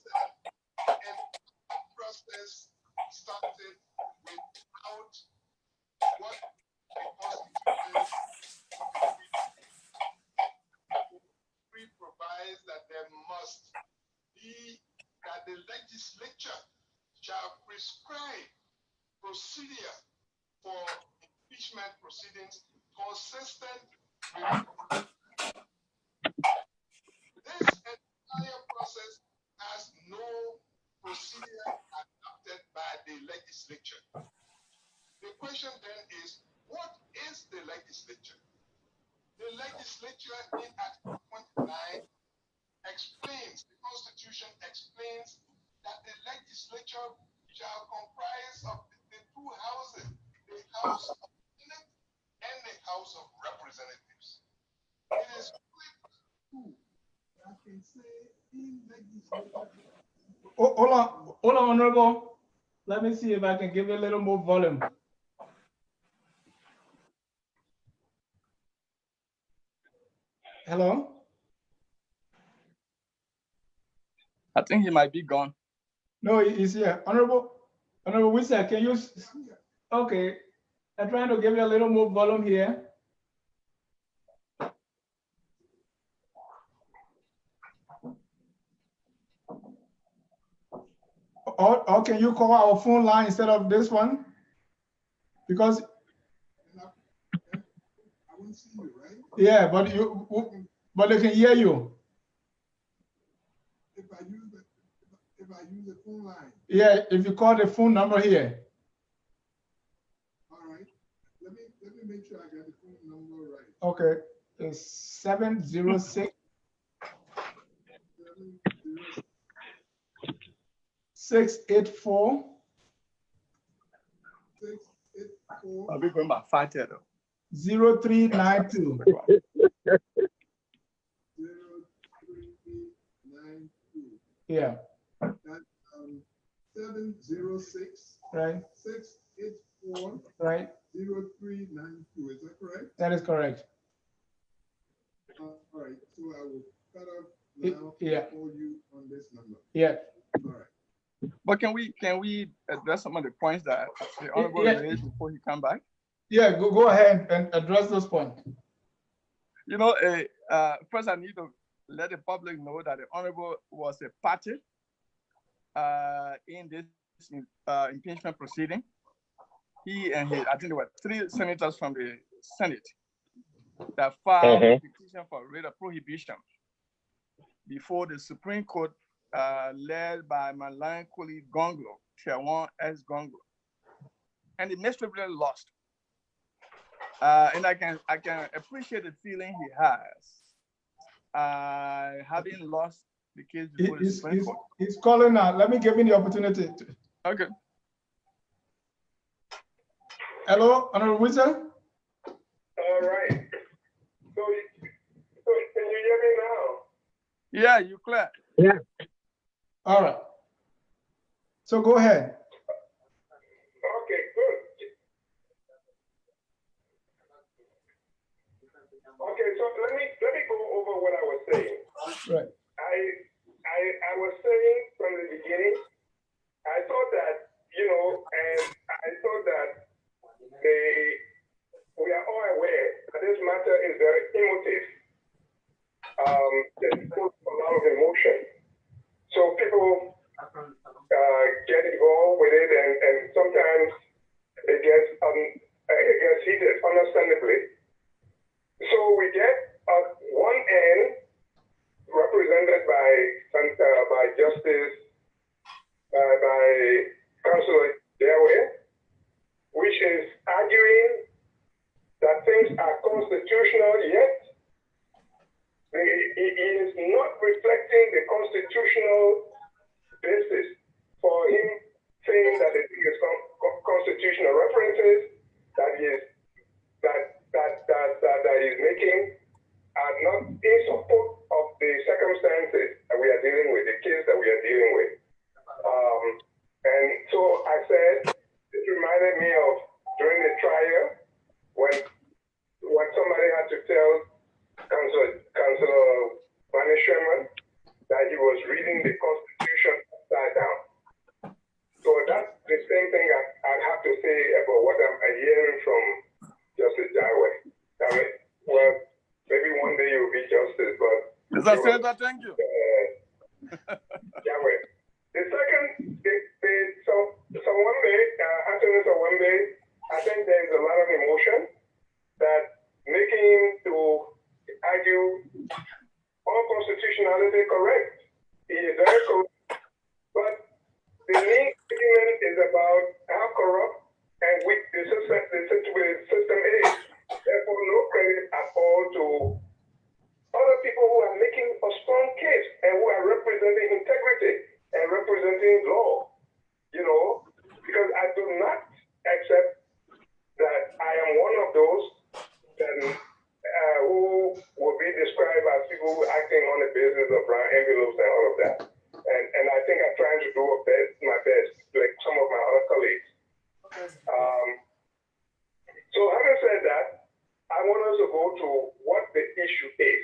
that the process started without what the Constitution provides, that there must be, that the legislature shall prescribe procedure for impeachment proceedings consistent with this entire process has no procedure adopted by the legislature. The question then is, what is the legislature? The legislature in Article 29 explains, the Constitution explains that the legislature shall comprise of the two houses, the House of Senate and the House of Representatives. It is true. I can say in legislature. Hold on, Honorable. Let me see if I can give you a little more volume. Hello? I think he might be gone. No, he's here. Honorable Wisa, can you? Okay, I'm trying to give you a little more volume here. Or can you call our phone line instead of this one? Because I won't see you, right? yeah, but they can hear you. If I use the phone line. Yeah, if you call the phone number here. All right. Let me make sure I got the phone number right. Okay, it's 706 684. I'll be going by 5:30. 0392. 0392. Yeah. That's 706. Right. 684. Right. 0392. Is that correct? That is correct. All right. So I will cut off now and call you on this number. Yeah. All right. But can we address some of the points that the Honorable raised before he come back? Yeah, go ahead and address those points. You know, first I need to let the public know that the Honorable was a party in this impeachment proceeding. He and I think there were 3 senators from the Senate that filed a petition for writ of prohibition before the Supreme Court, led by my line colleague Gonglo, Chairman S. Gonglo, and the miserably lost. And I can appreciate the feeling he has, having lost the case before the Supreme Court. He's calling now. Let me give him the opportunity. Okay. Hello, Honorable Wilson. All right. So can you hear me now? Yeah, you clear. Yeah. All right. So go ahead. Okay. Okay, so let me go over what I was saying. Right. I was saying from the beginning, I thought that, and I thought that we are all aware that this matter is very emotive. There's a lot of emotion. So people get involved with it, and sometimes it gets heated, understandably. So we get one end represented by Justice, by Councilor Jayweh, which is arguing that things are constitutional, yet it is not reflecting the constitutional basis for him saying that it is constitutional references that is making are not in support of the circumstances that we are dealing with, the case that we are dealing with. And so I said, it reminded me of during the trial when somebody had to tell Councilor Manny Sherman that he was reading the Constitution upside down. So that's the same thing I'd have to say about what I'm hearing from Justice Jayweh. I mean, well, maybe one day you'll be justice, but... Mr. Senator, thank you. Jayweh. The second, so one day, Anthony Sawambe, I think there's a lot of emotion that making him to argue unconstitutionality correct. He is very correct. But the main argument is about how corrupt and weak the system is. Therefore, no credit at all to other people who are making a strong case and who are representing integrity and representing law. Because I do not accept that I am one of those who will be described as people acting on the basis of brown envelopes and all of that. And I think I'm trying to do my best, like some of my other colleagues. So having said that, I want us to go to what the issue is.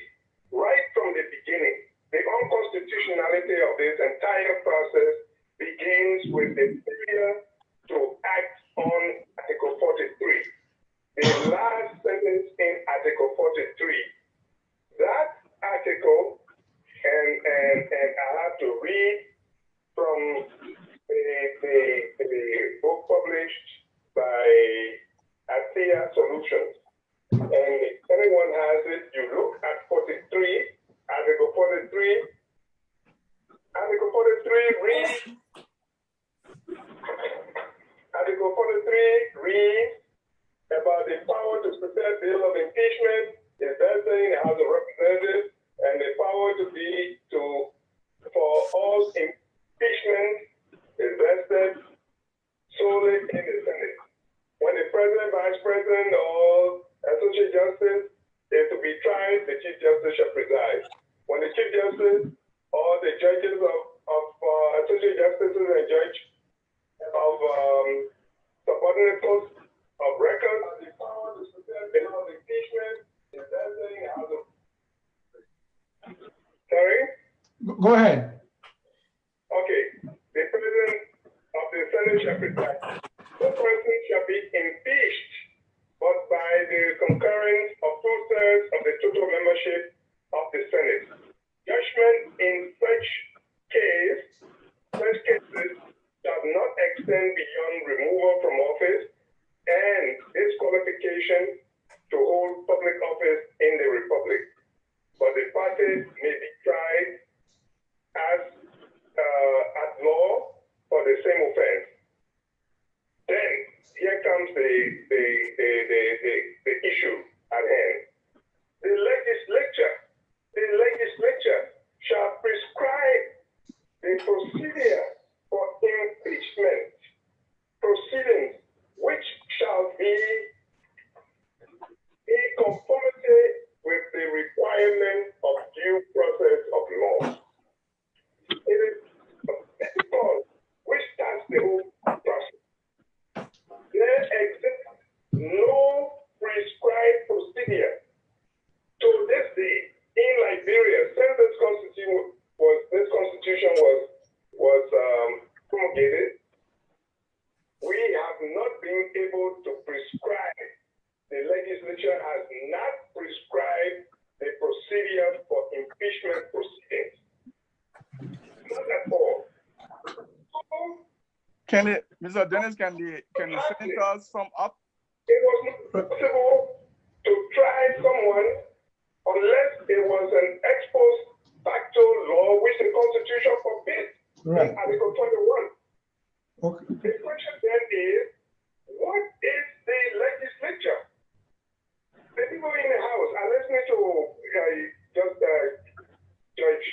Right from the beginning, the unconstitutionality of this entire process begins with the failure to act on Article 43. The last sentence in Article 43. That article, and I have to read from the book published by Athea Solutions. And if anyone has it, you look at 43, Article 43. Article 43 reads, Article 43 reads about the power to prepare bill of impeachment is vested in the House of Representatives, and the power for all impeachment is vested solely in the Senate. When the President, Vice President, or Associate Justice is to be tried, the Chief Justice shall preside. When the Chief Justice or the judges of Associate Justices and Judge of subordinate courts of record, the power to prepare bill of impeachment is vested in the House of... Sorry? Go ahead. Okay. The President of the Senate shall preside. The person shall be impeached, but by the concurrence of 2/3 of the total membership of the Senate. Judgment in such cases shall not extend beyond removal from office and disqualification to hold public office in the Republic. But the parties may be tried as at law for the same offense. Then here comes the issue at hand. The legislature shall prescribe the procedure for impeachment proceedings, which shall be in conformity with the requirement of due process of law. It is because which starts the whole process. There exists no prescribed procedure not been able to prescribe, the legislature has not prescribed the procedure for impeachment proceedings. Not at all. Can it, Mr. Dennis, can the senators sum up? It was not possible to try someone unless there was an ex post facto law which the Constitution forbids. Right. Article 21. Okay. The question then is, what is the legislature? The people in the House are listening to Judge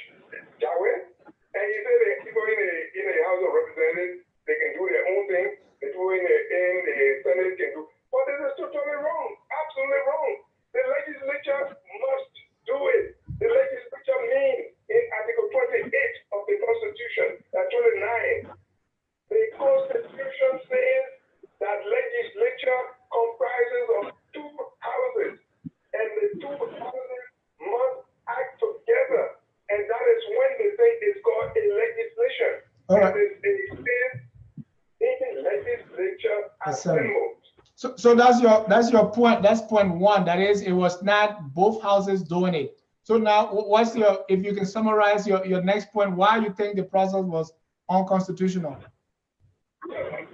Jayweh, and he said the people in the House of Representatives, they can do their own thing. The people in the Senate can do. But this is totally wrong, absolutely wrong. The legislature must do it. The legislature means in Article 28 of the Constitution, 29, the Constitution says that legislature comprises of two houses, and the two houses must act together, and that is when the thing is called a legislation. All right. And it is in legislature assembled. So that's your point. That's point one. That is, it was not both houses doing it. So now, what's your, if you can summarize your next point, why you think the process was unconstitutional? The first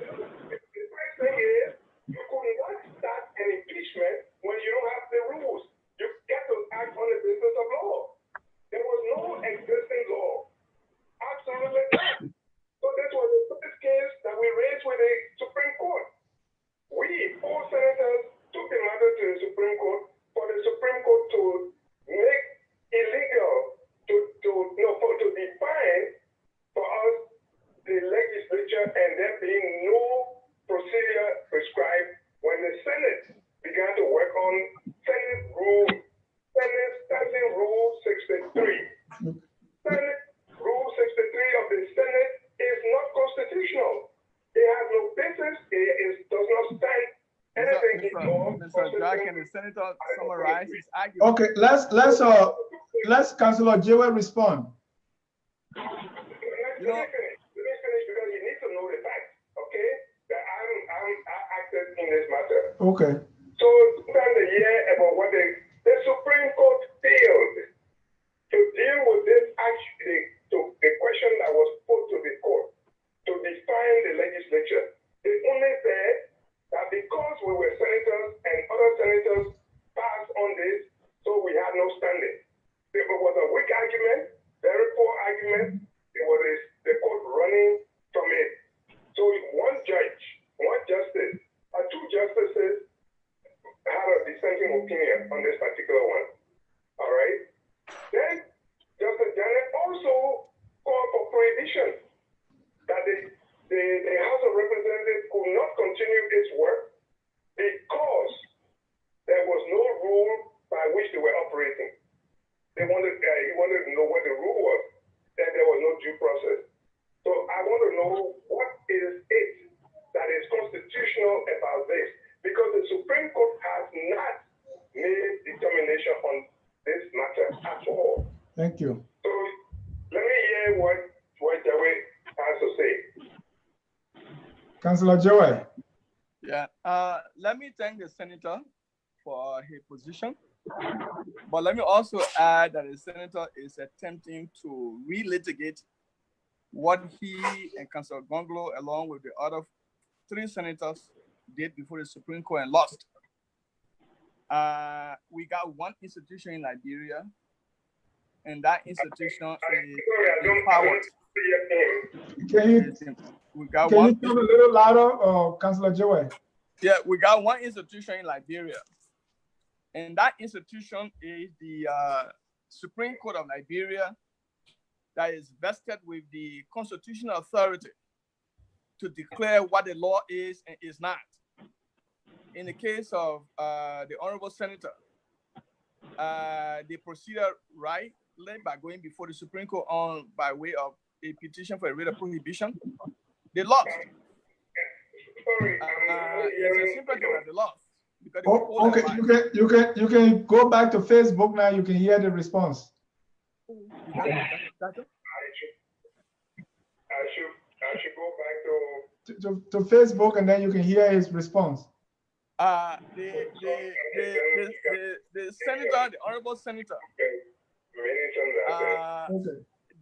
thing is, you could not start an impeachment when you don't have the rules. You get to act on the basis of law. There was no existing law. Absolutely not. So this was the first case that we raised with the Supreme Court. We, 4 senators, took the matter to the Supreme Court for the Supreme Court to make illegal, to define for us the legislature, and there being no procedure prescribed when the Senate began to work on Senate Standing Rule 63. Senate Rule 63 of the Senate is not constitutional. It has no basis. It does not stand anything in law. Mr. Jack, can the senator summarize his argument? Okay, let's Councilor Jayweh respond. Let me finish because you need to know the facts, okay? That I'm active in this matter. Okay. So spend a year about what the Supreme Court failed to deal with this actually, to the question that was put to the court to define the legislature. They only said that because we were senators and other senators passed on this, so we had no standing. There was a weak argument, very poor argument. There was the court running from it. So one judge, one justice, or 2 justices had a dissenting opinion on this particular one. All right. Then Justice Janet also called for prohibition that the House of Representatives could not continue its work because there was no rule by which they were operating. He wanted to know what the rule was, and there was no due process. So I want to know what is it that is constitutional about this, because the Supreme Court has not made determination on this matter at all. Thank you. So let me hear what Jayweh has to say. Councilor Jayweh. Yeah, let me thank the senator for his position. But let me also add that the senator is attempting to relitigate what he and Councilor Gonglo, along with the other 3 senators, did before the Supreme Court and lost. We got one institution in Liberia, and that institution is empowered. Can you talk a little louder, Councilor Jayweh? Yeah, we got one institution in Liberia, and that institution is the Supreme Court of Liberia, that is vested with the constitutional authority to declare what the law is and is not. In the case of the Honorable Senator, they proceeded rightly by going before the Supreme Court by way of a petition for a writ of prohibition. They lost. It's a simple thing that they lost. Okay, you can go back to Facebook now. You can hear the response. I should go back to Facebook, and then you can hear his response. The senator, the honorable senator,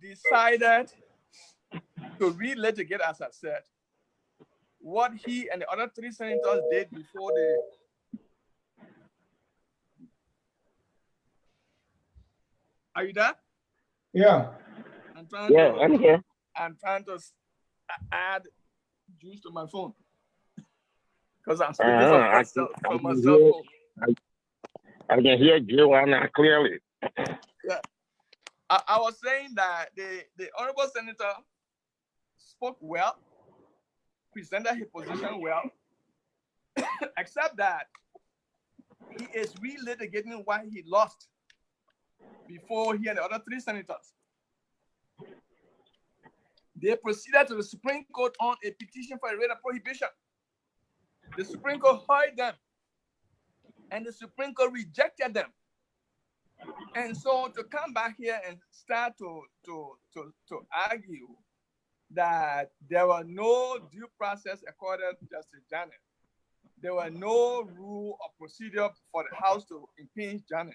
decided to re-litigate, as I said, what he and the other 3 senators did before the. Are you there? Yeah. I'm here. I'm trying to add juice to my phone because I'm speaking from my cell phone. I can hear Jayweh now clearly. Yeah. I was saying that the honorable senator spoke well, presented his position well, except that he is relitigating why he lost before he and the other 3 senators. They proceeded to the Supreme Court on a petition for a rate of prohibition. The Supreme Court heard them, and the Supreme Court rejected them. And so to come back here and start to argue that there were no due process accorded to Justice Janet, there were no rule or procedure for the House to impeach Janet,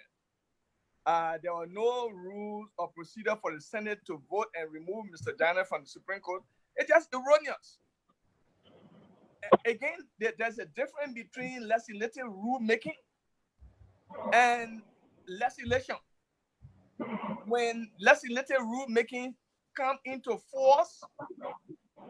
there were no rules or procedure for the Senate to vote and remove Mr. Janet from the Supreme Court. It's just erroneous. Again, there's a difference between legislative rulemaking and legislation. When legislative rulemaking come into force,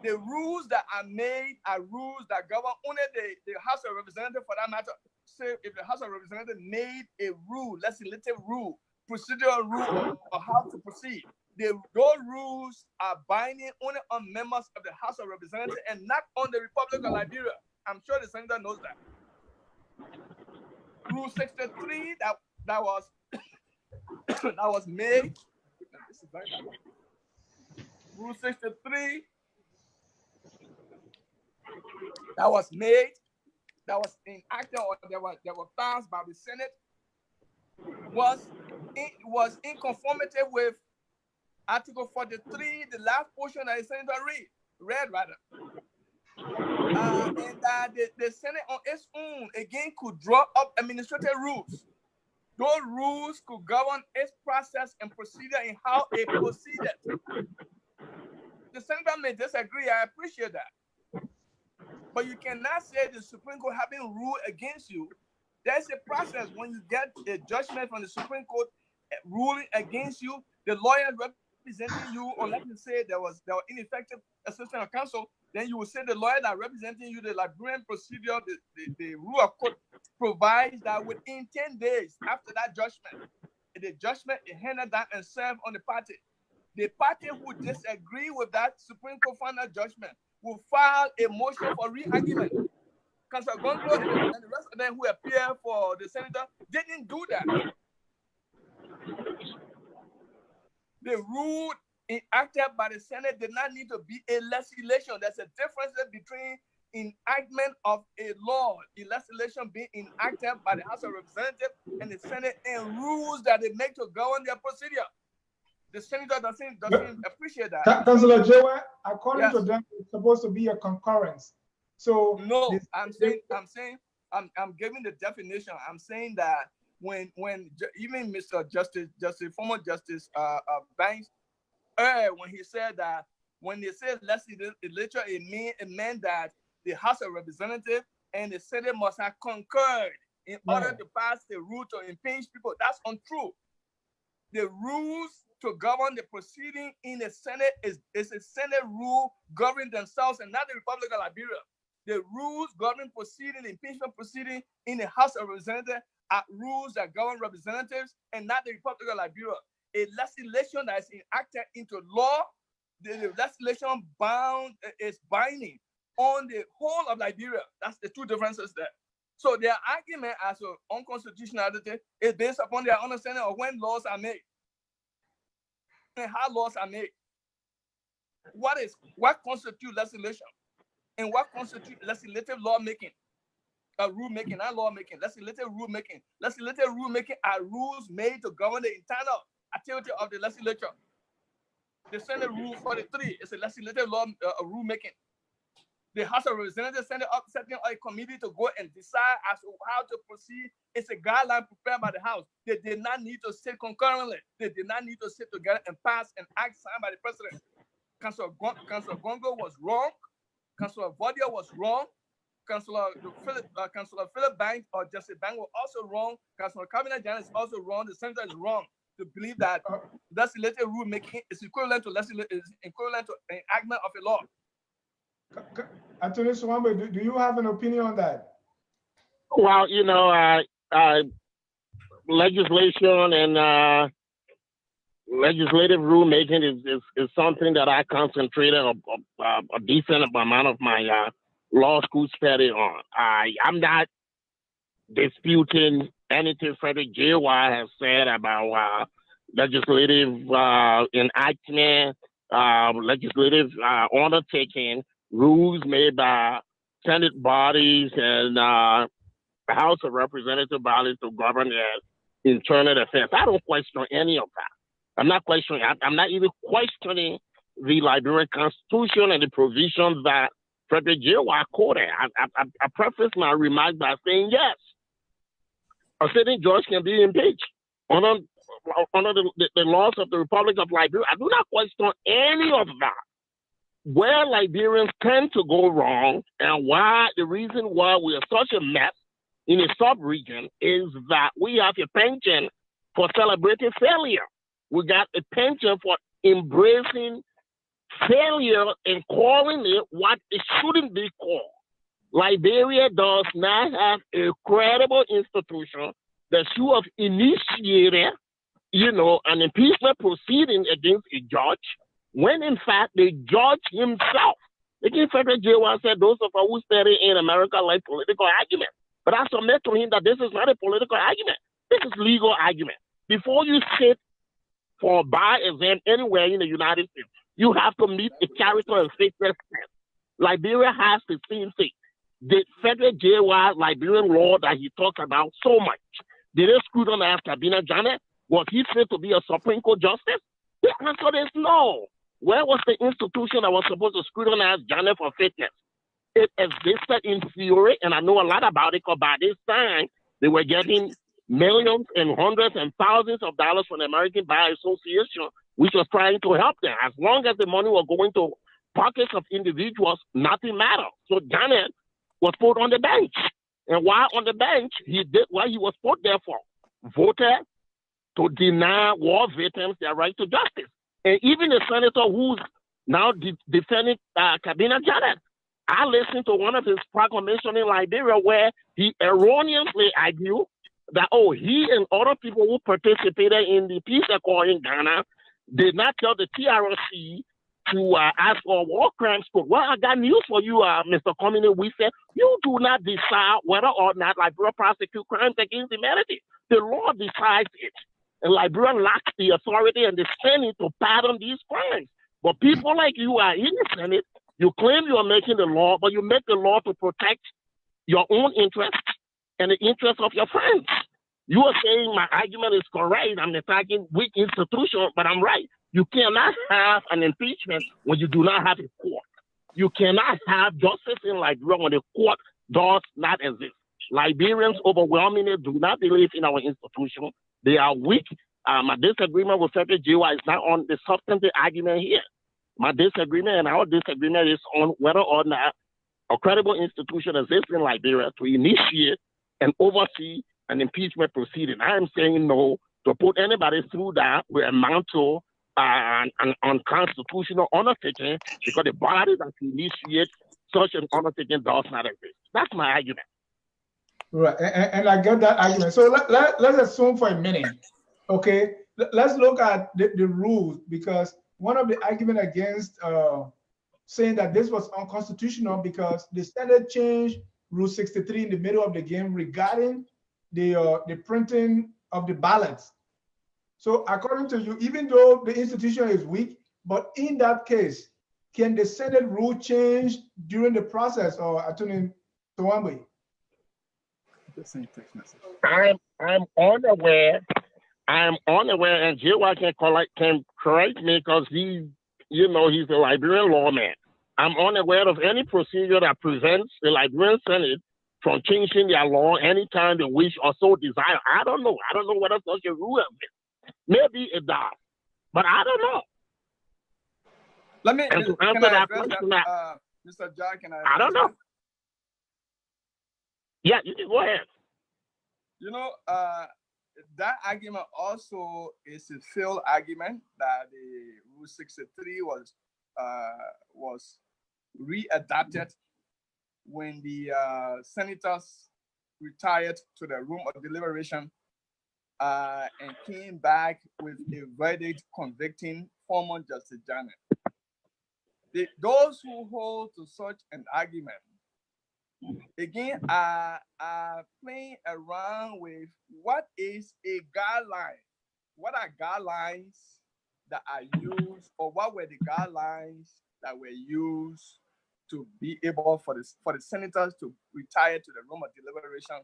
the rules that are made are rules that govern only the House of Representatives, for that matter. Say if the House of Representatives made a rule, legislative rule, procedural rule, or how to proceed, those rules are binding only on members of the House of Representatives and not on the Republic of Liberia. I'm sure the senator knows that. Rule 63 that was that was made. Rule 63 that was made, that was enacted or that were passed by the Senate was in conformity with Article 43, the last portion that the senator read. And that the Senate on its own again could draw up administrative rules. Those rules could govern its process and procedure in how it proceeded. The senator may disagree. I appreciate that. But you cannot say the Supreme Court having ruled against you. There's a process when you get a judgment from the Supreme Court ruling against you, the lawyer representing you, or let me say there was ineffective assistance of counsel, then you will say the lawyer that representing you, the Liberian procedure, the rule of court provides that within 10 days after that judgment, the judgment is handed down and served on the party. The party who disagree with that Supreme Court final judgment will file a motion for re-argument. Councilor Gondro and the rest of them who appear for the senator didn't do that. The rule enacted by the Senate did not need to be a legislation. There's a difference between enactment of a law, a legislation being enacted by the House of Representatives and the Senate, and rules that they make to govern their procedure. The senator doesn't appreciate that. Councilor Jayweh, according to them, it's supposed to be a concurrence. So no, I'm giving the definition. I'm saying that when even Mr. former Justice Banks, when he said that when they say legislature, it meant that the House of Representatives and the Senate must have concurred in order to pass the rule to impeach people. That's untrue. The rules to govern the proceeding in the Senate is a Senate rule governing themselves and not the Republic of Liberia. The rules governing proceeding, impeachment proceeding in the House of Representatives are rules that govern representatives and not the Republic of Liberia. A legislation that is enacted into law, the legislation is binding on the whole of Liberia. That's the two differences there. So their argument as to unconstitutionality is based upon their understanding of when laws are made and how laws are made. What constitutes legislation and what constitutes legislative lawmaking? Rulemaking, not lawmaking, legislative rulemaking. Legislative rulemaking are rules made to govern the internal activity of the legislature. The Senate Rule 43 is a legislative law rulemaking. The House of Representatives setting up a committee to go and decide as to how to proceed. It's a guideline prepared by the House. They did not need to sit concurrently. They did not need to sit together and pass an act signed by the president. Councilor Gongo was wrong. Councilor Vodia was wrong. Councilor Philip Banks or Jesse Banks were also wrong. Councilor Cabinet Janet is also wrong. The senator is wrong to believe that legislative rulemaking is equivalent to enactment of a law. Attorney Swambe, do you have an opinion on that? Well, you know, legislation and legislative rulemaking is something that I concentrated a decent amount of my law school study on. I'm not disputing anything Frederick Jayweh has said about legislative enactment, legislative undertaking, rules made by Senate bodies and House of Representative bodies to govern their internal affairs. I don't question any of that. I'm not even questioning the Liberian Constitution and the provisions that Frederick Jayweh quoted. I preface my remark by saying yes, a sitting judge can be impeached under the laws of the Republic of Liberia. I do not question any of that. Where Liberians tend to go wrong and why the reason why we are such a mess in a sub-region is that we have a penchant for celebrating failure. We got a penchant for embracing failure and calling it what it shouldn't be called. Liberia does not have a credible institution that should have initiated, an impeachment proceeding against a judge, when in fact the judge himself, again, Frederick Jayweh said, those of us who study in America like political argument. But I submit to him that this is not a political argument. This is legal argument. Before you sit for a bar exam anywhere in the United States, you have to meet a character and fitness test. Liberia has the same thing. The Frederick Jayweh Liberian law that he talks about so much, did they scrutinize Cabinet Janet? Was he fit to be a Supreme Court justice? The answer is no. Where was the institution that was supposed to scrutinize Janet for fitness? It existed in theory, and I know a lot about it, because by this time, they were getting millions and hundreds and thousands of dollars from the American Bar Association, which was trying to help them. As long as the money was going to pockets of individuals, nothing mattered. So Janet was put on the bench. And while on the bench, he did what he was put there for. Voted to deny war victims their right to justice. And even the senator who's now defending Cabinet Janet, I listened to one of his proclamations in Liberia where he erroneously argued that, he and other people who participated in the peace accord in Ghana did not tell the TRC to ask for a war crimes court. Well, I got news for you, Mr. Comini. We said you do not decide whether or not Liberia prosecute crimes against humanity. The law decides it. And Liberia lacks the authority and the standing to pardon these crimes. But people like you are in the Senate, you claim you are making the law, but you make the law to protect your own interests and the interests of your friends. You are saying my argument is correct. I'm attacking weak institutions, but I'm right. You cannot have an impeachment when you do not have a court. You cannot have justice in Liberia when the court does not exist. Liberians overwhelmingly do not believe in our institution. They are weak. My disagreement with Frederick Jayweh is not on the substantive argument here. My disagreement and our disagreement is on whether or not a credible institution exists in Liberia to initiate and oversee an impeachment proceeding. I am saying no. To put anybody through that will amount to an unconstitutional undertaking, because the body that initiates such an undertaking does not exist. That's my argument. Right, and I get that argument. So let's assume for a minute, okay? Let's look at the rules, because one of the arguments against saying that this was unconstitutional, because the Senate changed Rule 63 in the middle of the game regarding the printing of the ballots. So according to you, even though the institution is weak, but in that case, can the Senate rule change during the process, or Attorney Swambe? I'm unaware, and Jayweh can correct me, because he's a Liberian lawman. I'm unaware of any procedure that prevents the Liberian Senate from changing their law anytime they wish or so desire. I don't know. I don't know whether such a rule exists. Maybe it does, but I don't know. Let me And to can answer I that address question, that, Mr. Jack? Can I don't know. Yeah, you can go ahead. You know, that argument also is a failed argument that the Rule 63 was readapted when the senators retired to the room of deliberation and came back with a verdict convicting former Justice Janet. Those who hold to such an argument, again, are playing around with what is a guideline. What are guidelines that are used, or what were the guidelines that were used to be able for the senators to retire to the room of deliberation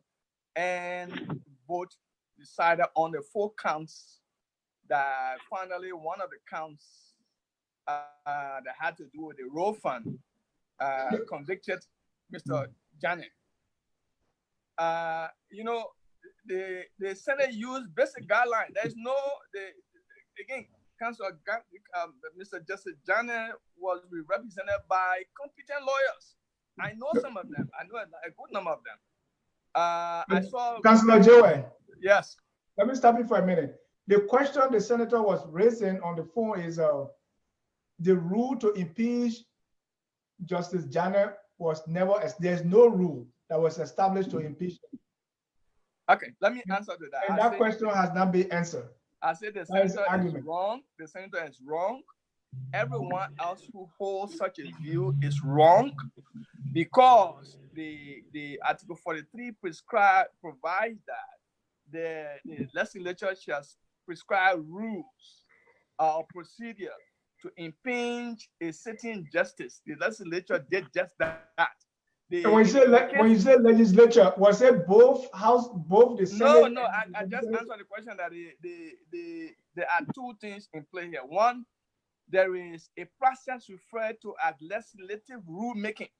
and vote decided on the 4 counts that finally one of the counts that had to do with the road fund convicted Mr. Janet. You know, the Senate used basic guidelines. There's no, again, Councilor Mr. Justice Janet was represented by competent lawyers. I know some of them. I know a good number of them. I saw Councilor Jayweh. Yes. Let me stop you for a minute. The question the senator was raising on the phone is the rule to impeach Justice Janet was never, there's no rule that was established to impeach him. Okay, let me answer to that. And that question has not been answered. I said the senator is wrong. The senator is wrong. Everyone else who holds such a view is wrong, because the Article 43 provides that the legislature shall prescribe rules or procedure to impinge a sitting justice. The legislature did just that. When you say legislature, was it both house, both the Senate? No, I just answered the question that there are 2 things in play here. One, there is a process referred to as legislative rulemaking.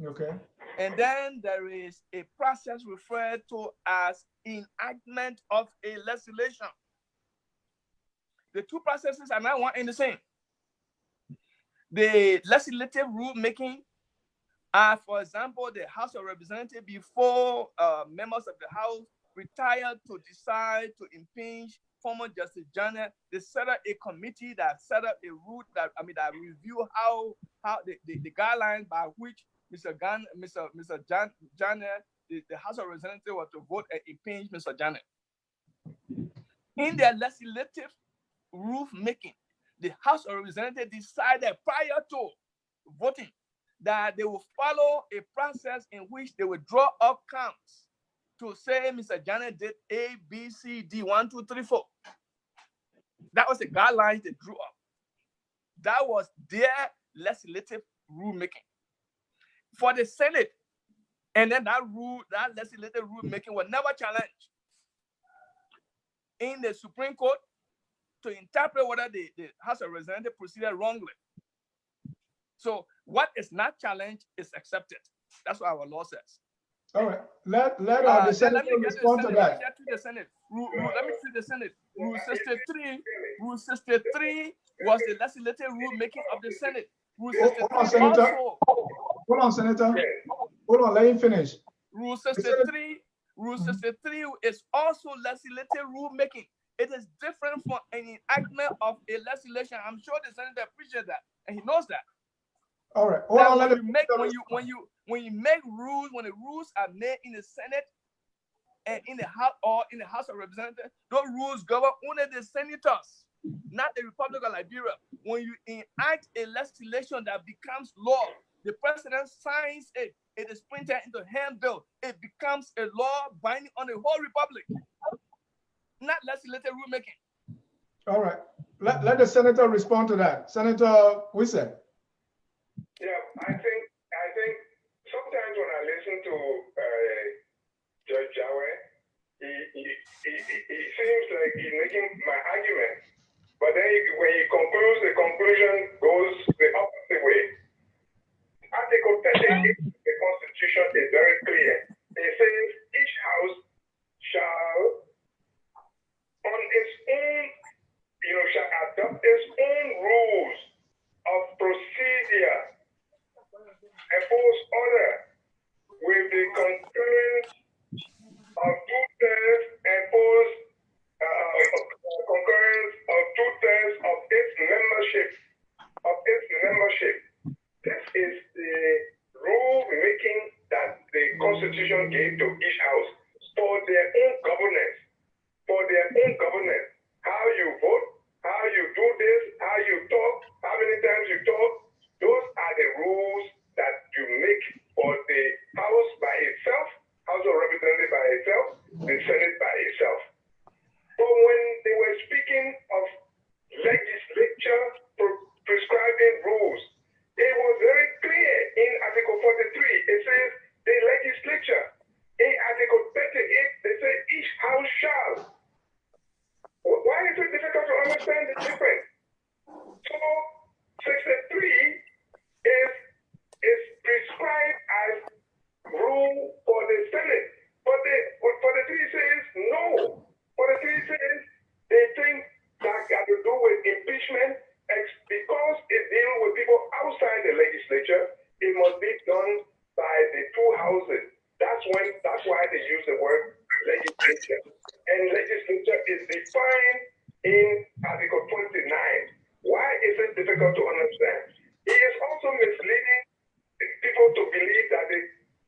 Okay. And then there is a process referred to as enactment of a legislation. The 2 processes are not one and the same. The legislative rulemaking are, for example, the House of Representatives, before members of the House retired to decide to impeach former Justice Janet, they set up a committee that set up a rule that review how the guidelines by which Mr. Janet, the House of Representatives was to vote and impeach Mr. Janet. In their legislative rulemaking, the House of Representatives decided prior to voting that they will follow a process in which they will draw up counts to say Mr. Janet did A, B, C, D, 1, 2, 3, 4. That was the guidelines they drew up. That was their legislative rulemaking. For the Senate, and then that legislative rulemaking was never challenged in the Supreme Court to interpret whether the House of Representatives proceeded wrongly. So what is not challenged is accepted. That's what our law says. All right. Let the Senate respond to that. Let me see the Senate. Rule 63. Rule 63 was the legislative rulemaking of the Senate. Rule 63 Hold on, Senator. Hold on, Senator. Hold on, let him finish. Rule 63. Rule 63 is also legislative rulemaking. It is different from an enactment of a legislation. I'm sure the Senator appreciates that, and he knows that. All right. Hold on, when you make rules, when the rules are made in the Senate and in the House or in the House of Representatives, those rules govern only the senators, not the Republic of Liberia. When you enact a legislation that becomes law, the president signs it. It is printed into handbill. It becomes a law binding on the whole republic, not legislative rulemaking. All right. Let the senator respond to that. Senator Wisse. Yeah, I think sometimes when I listen to Judge Jayweh, he seems like he's making my argument, but then when he concludes, the conclusion goes the opposite way. to each house for their own governance. For their own governance. How you vote, how you do this, how you talk, how many times you talk. Those are the rules that you make for the House by itself, House of Representatives by itself, the Senate by itself. But when they were speaking of legislature prescribing rules, it was very clear in Article 43. It says the legislature. In Article 38, they say each house shall. Why is it difficult to understand the difference? So 63 is prescribed as rule for the Senate. But for the 3 says no. For the 3 says they think that got to do with impeachment because it deals with people outside the legislature. It must be done by the 2 houses. That's why they use the word legislature. And legislature is defined in Article 29. Why is it difficult to understand? It is also misleading people to believe that the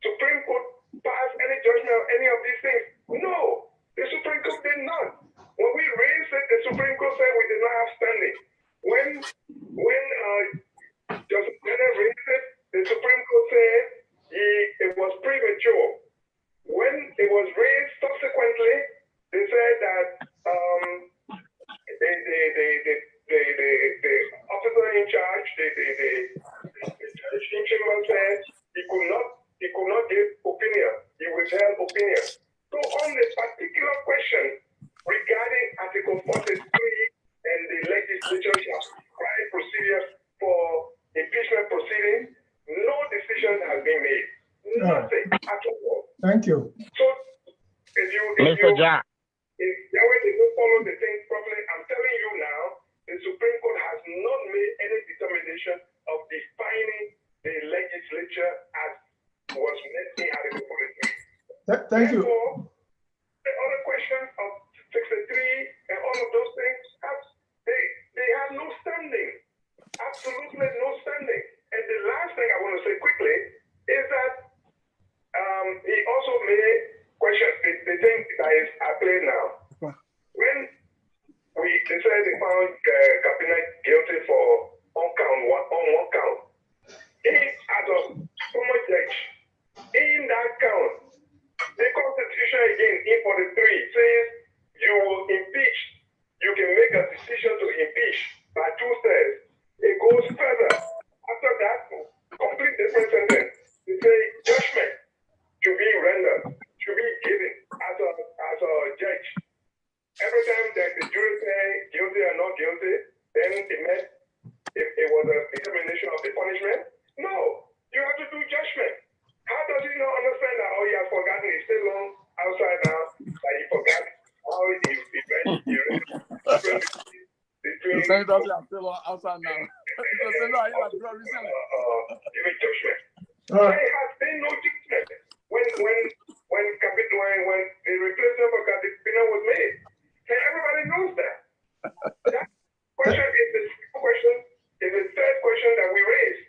Supreme Court passed any judgment on any of these things. No, the Supreme Court did not. When we raised it, the Supreme Court said we did not have standing. When Justice Bennett raised it, the Supreme Court said it was premature. When it was raised subsequently, they said that the officer in charge, the chief chamber said he could not give opinion. He withheld opinion. So on the particular question regarding Article 43 and the legislature shall prescribe procedures for impeachment proceedings, no decision has been made. Nothing at all. Thank you. So if Mr. Jack. If Jayweh did not follow the things properly, I'm telling you now, the Supreme Court has not made any determination of defining the legislature as was meant in Article 43. Thank you. Therefore, the other question of 63 and all of those things, they have no standing. Absolutely no standing. And the last thing I want to say quickly is that he also made question the thing that is at play now. When they said they found Cabinet guilty for one count, as a former judge, in that count, the Constitution again, in 43, says you will impeach. You can make a decision to impeach by 2/3. It goes further. After that, complete different sentence. They say judgment to be rendered, to be given as a judge. Every time that the jury say guilty or not guilty, then it meant it was a determination of the punishment. No, you have to do judgment. How does he not understand that? Oh, he has forgotten. He's still long outside now, that he forgot how he read. The Senator I'm still outside now. The Senator I have recently. Giving judgment. All right. There has been no judgment when the replacement for Caterpillar was made. And everybody knows that. That question is the question, is the third question that we raised.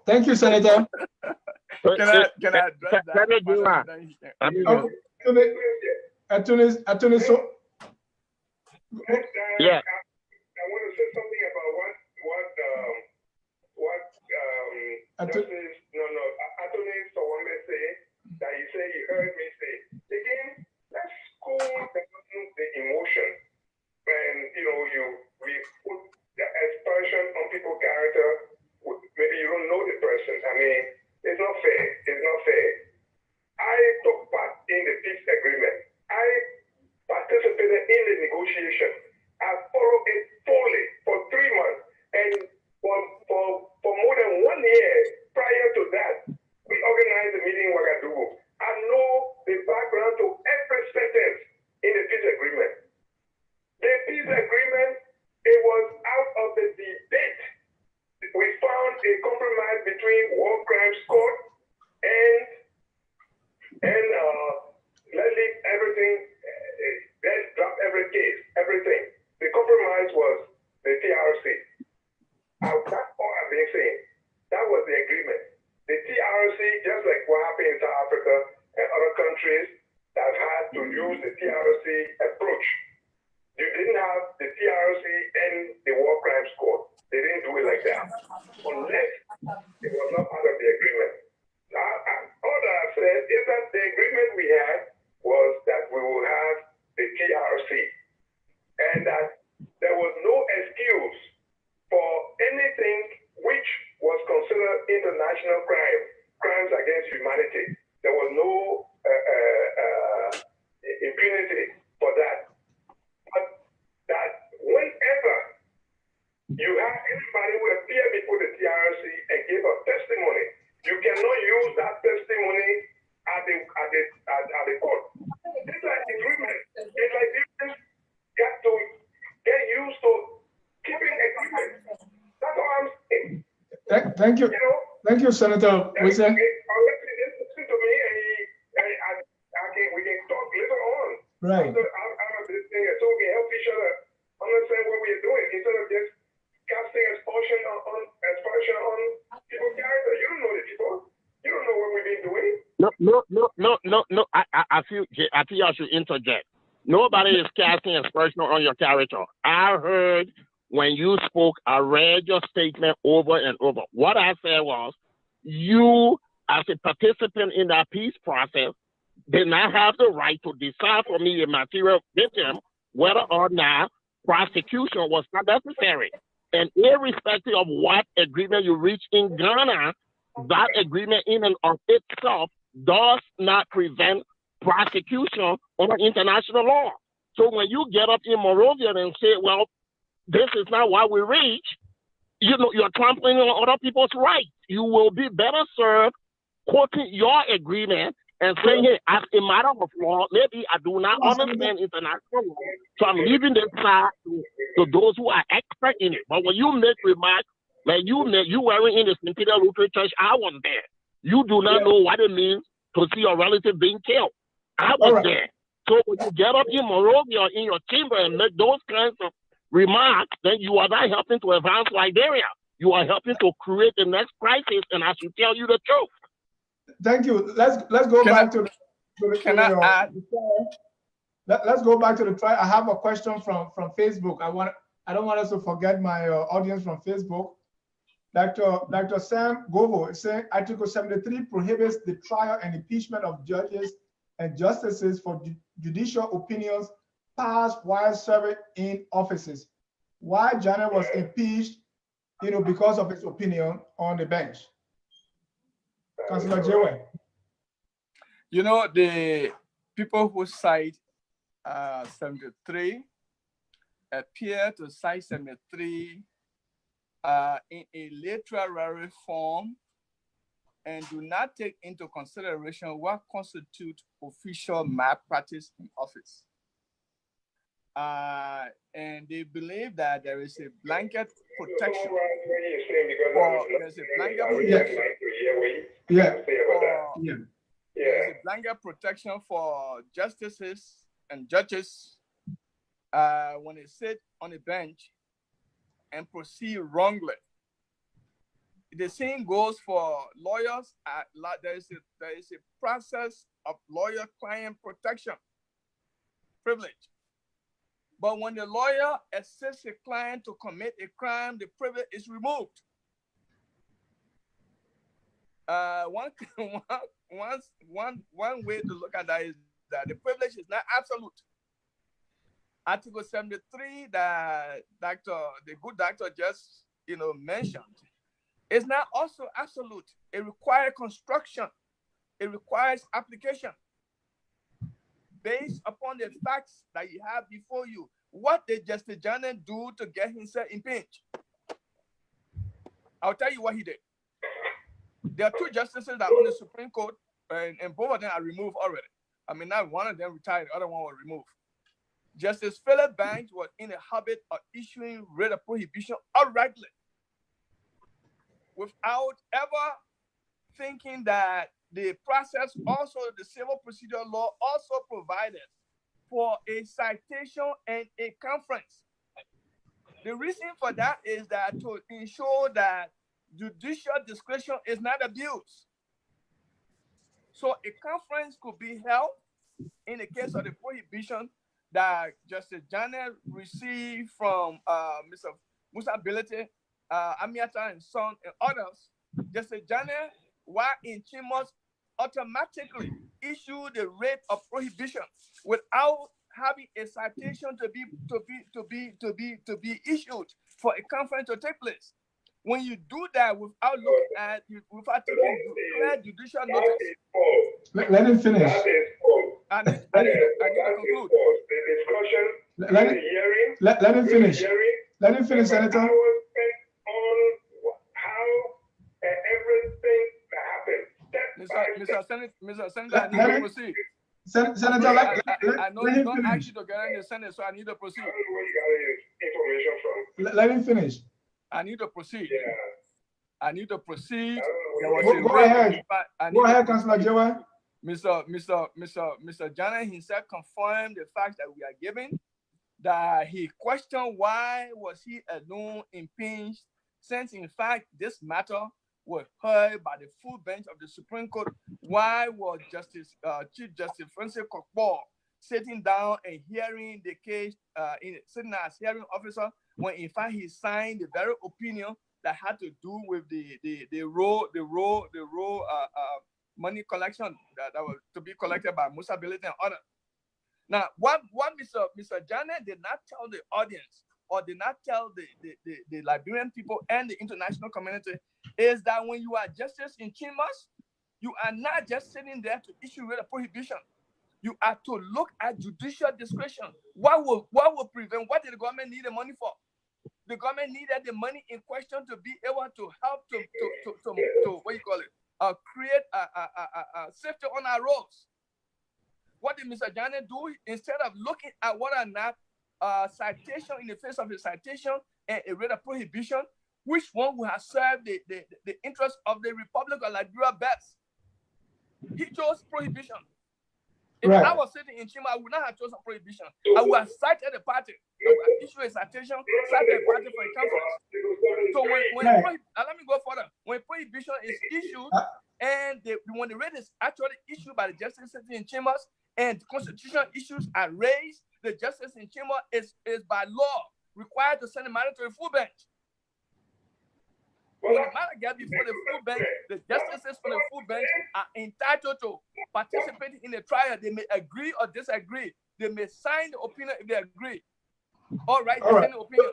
Thank you, Senator. Can I address that? Attorney, so. Yeah. I want to say something about what Attorney Sowame say, that he said he heard me say. Again, let's cool down the emotion. When we put the expression on people's character, maybe you don't know the person. I mean, it's not fair. It's not fair. I took part in the peace agreement. I participated in the negotiation. I followed it fully for 3 months. And for more than 1 year prior to that, we organized a meeting in Ouagadougou. I know the background to every sentence in the peace agreement. The peace agreement, it was out of the debate. We found a compromise between War Crimes Court and let's leave everything, let's drop every case, everything. The compromise was the TRC. That's all I've been saying. That was the agreement. The TRC, just like what happened in South Africa, agreement we had was that we will have the TRC, and that there was no excuse for anything which was considered international crimes against humanity. There was no impunity for that. But that whenever you have anybody who appeared before the TRC and gave a testimony, you cannot use that testimony at the court. It's like agreement. It's like you got to get used to keeping agreement. That's all I'm saying. Thank you. You know, Thank you, Senator Wilson. listen to me, and we can talk later on. Right. After this thing, so we can help each other understand what we are doing instead of just casting aspersion on people's character. You don't know the people. You don't know what we've been doing. No. I feel I should interject. Nobody is casting aspersion on your character. I heard when you spoke, I read your statement over and over. What I said was, you, as a participant in that peace process, did not have the right to decide for me, a material victim, whether or not prosecution was not necessary. And irrespective of what agreement you reach in Ghana, that agreement in and of itself does not prevent prosecution under international law. So when you get up in Monrovia and say, well, this is not what we reach, you know, you're trampling on other people's rights. You will be better served quoting your agreement and saying, hey, as a matter of law, maybe I do not understand international law, so I'm leaving this side to those who are expert in it. But when you make remarks, like you wearing in the St. Peter Lutheran Church, I was there. You do not know what it means to see your relative being killed. I was there. So when you get up in Monrovia or in your chamber and make those kinds of remarks, then you are not helping to advance Liberia. You are helping to create the next crisis, and I should tell you the truth. Thank you. Let's go back to the Can I add? Let's go back to the trial. I have a question from Facebook. I don't want us to forget my audience from Facebook. Dr. Sam Govo is saying Article 73 prohibits the trial and impeachment of judges and justices for judicial opinions passed while serving in offices. Why Janet was impeached, because of his opinion on the bench. Councillor Jayweh. The people who cite 73 appear to cite 73 in a literary form and do not take into consideration what constitutes official malpractice in office. And they believe that there is a blanket protection. There's a blanket protection for justices and judges when they sit on a bench and proceed wrongly. The same goes for lawyers. There is a process of lawyer-client protection privilege. But when the lawyer assists a client to commit a crime, the privilege is removed. One way to look at that is that the privilege is not absolute. Article 73 that the good doctor just mentioned is not also absolute. It requires construction. It requires application based upon the facts that you have before you. What did Justice Janet do to get himself impeached? I'll tell you what he did. There are two justices that are on the Supreme Court, and both of them are removed already. I mean, not one of them retired, the other one was removed. Justice Philip Banks was in the habit of issuing writ of prohibition outrightly, without ever thinking that the process, also the civil procedure law, also provided for a citation and a conference. The reason for that is that to ensure that judicial discretion is not abused. So a conference could be held in the case of the prohibition that Justice Janet received from Mr. Musa Bilete, Amiata and Son and others. Justice Janet, while in chambers, automatically issue the writ of prohibition without having a citation to be issued for a conference to take place. When you do that without looking at, without taking clear judicial notice. Let him finish. I need to conclude. Let him finish. Let him finish, Senator. On how everything happened. Mr. Senator, I need to proceed. Senator, I know you don't ask you to get in the Senate, so I need to proceed. I don't know where you got your information from. Let him finish. I need to proceed. Yeah. I need to proceed. Go ahead. Go ahead, Councilor Jayweh. Mr. Janet himself confirmed the facts that we are giving, that he questioned why was he alone impeached, since in fact this matter was heard by the full bench of the Supreme Court. Why was Chief Justice Francis Cllr sitting down and hearing the case, sitting as hearing officer, when in fact he signed the very opinion that had to do with the raw money collection that was to be collected by Musability and others. Now, what Mr. Janet did not tell the audience, or did not tell the Liberian people and the international community, is that when you are justice in chambers, you are not just sitting there to issue a prohibition. You are to look at judicial discretion. What will prevent? What did the government need the money for? The government needed the money in question to be able to help to what you call it, create a safety on our roads. What did Mr. Janet do? Instead of looking at whether or not citation in the face of a citation and a writ of prohibition, which one would have served the interest of the Republic of Liberia best? He chose prohibition. If I was sitting in Chima, I would not have chosen prohibition. I would have cited the party. I would have issued a citation, cited the party for a conference. So let me go further. When prohibition is issued, and when the writ is actually issued by the justice sitting in chambers, and constitutional issues are raised, the justice in chamber is by law required to send a matter to the full bench. When the matter gets before the full bench, the justices for the full bench are entitled to participate in the trial. They may agree or disagree. They may sign the opinion if they agree. All right. Sign the opinion.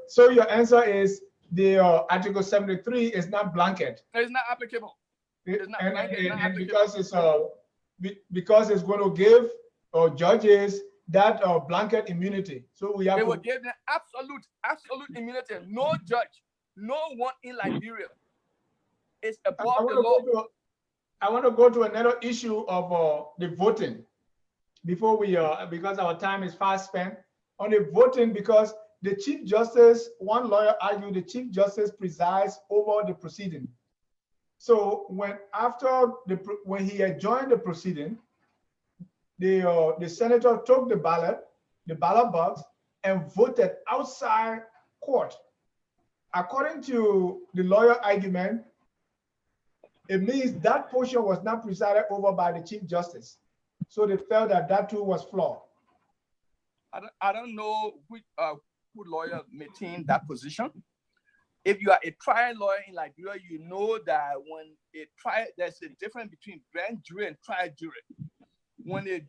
So your answer is the Article 73 is not blanket. It's not applicable. It's not blanket. It's not applicable. Because it's going to give judges that blanket immunity. So we have they will give them absolute immunity. No judge, no one in Liberia is above the law. I want to go to another issue of the voting before we, because our time is fast spent on the voting, because the Chief Justice, one lawyer argued the Chief Justice presides over the proceeding. So when he had joined the proceeding, the senator took the ballot box, and voted outside court. According to the lawyer argument, it means that portion was not presided over by the Chief Justice. So they felt that too was flawed. I don't know who lawyer maintained that position. If you are a trial lawyer in Liberia, you know that when a trial, there's a difference between grand jury and trial jury. When a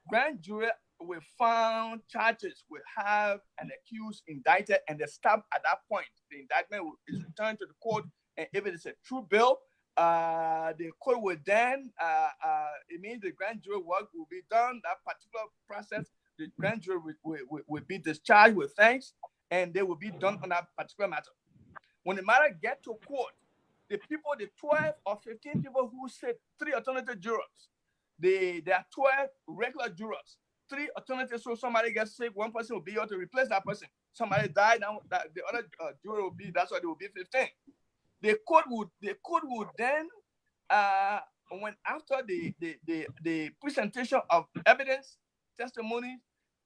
grand jury will found charges, will have an accused indicted, and they stop at that point. The indictment is returned to the court, and if it is a true bill, the court will then, it means the grand jury work will be done, that particular process, the grand jury will be discharged with thanks, and they will be done on that particular matter. When the matter gets to court, the 12 or 15 people who sit, 3 alternative jurors, there are 12 regular jurors, 3 alternatives, so somebody gets sick, one person will be able to replace that person. Somebody died, now the other juror will be, that's why there will be 15. The court would then, when after the presentation of evidence, testimony,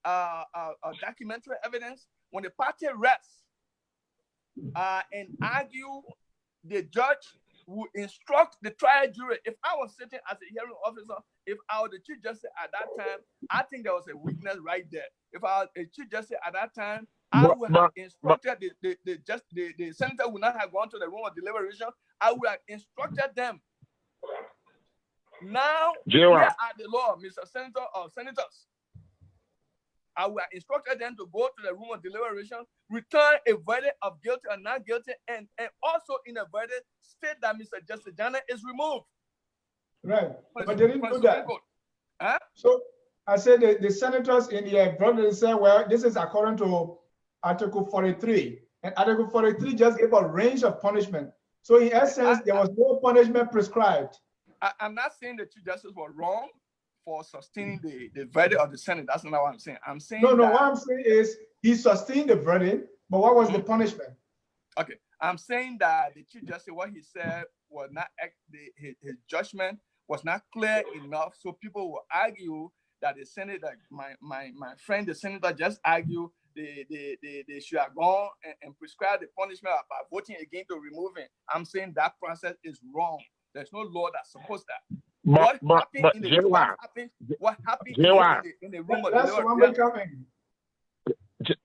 documentary evidence, when the party rests and argue, the judge will instruct the trial jury. If I was sitting as a hearing officer, if I was the Chief Justice at that time, I think there was a weakness right there. If I was a Chief Justice at that time, I would have instructed the senator would not have gone to the room of deliberation. I would have instructed them Now, Jayweh. here are the law, Mr. Senator or Senators. I will instruct them to go to the room of deliberation, return a verdict of guilty or not guilty, and also in a verdict state that Mr. Justice Janet is removed. Right, but they didn't do that. Huh? So I said the senators in the brother said, well, this is according to Article 43, and Article 43 just gave a range of punishment. So in essence, there was no punishment prescribed. I'm not saying the Chief Justice was wrong for sustaining the verdict of the Senate. That's not what I'm saying. I'm saying no, what I'm saying is he sustained the verdict, but what was the punishment? Okay, I'm saying that the Chief Justice, what he said was not his judgment was not clear enough, so people will argue that the Senate, like my friend, the senator, just argued they should have gone and prescribed the punishment by voting again to remove it. I'm saying that process is wrong. There's no law that supports that. What happened in the room of the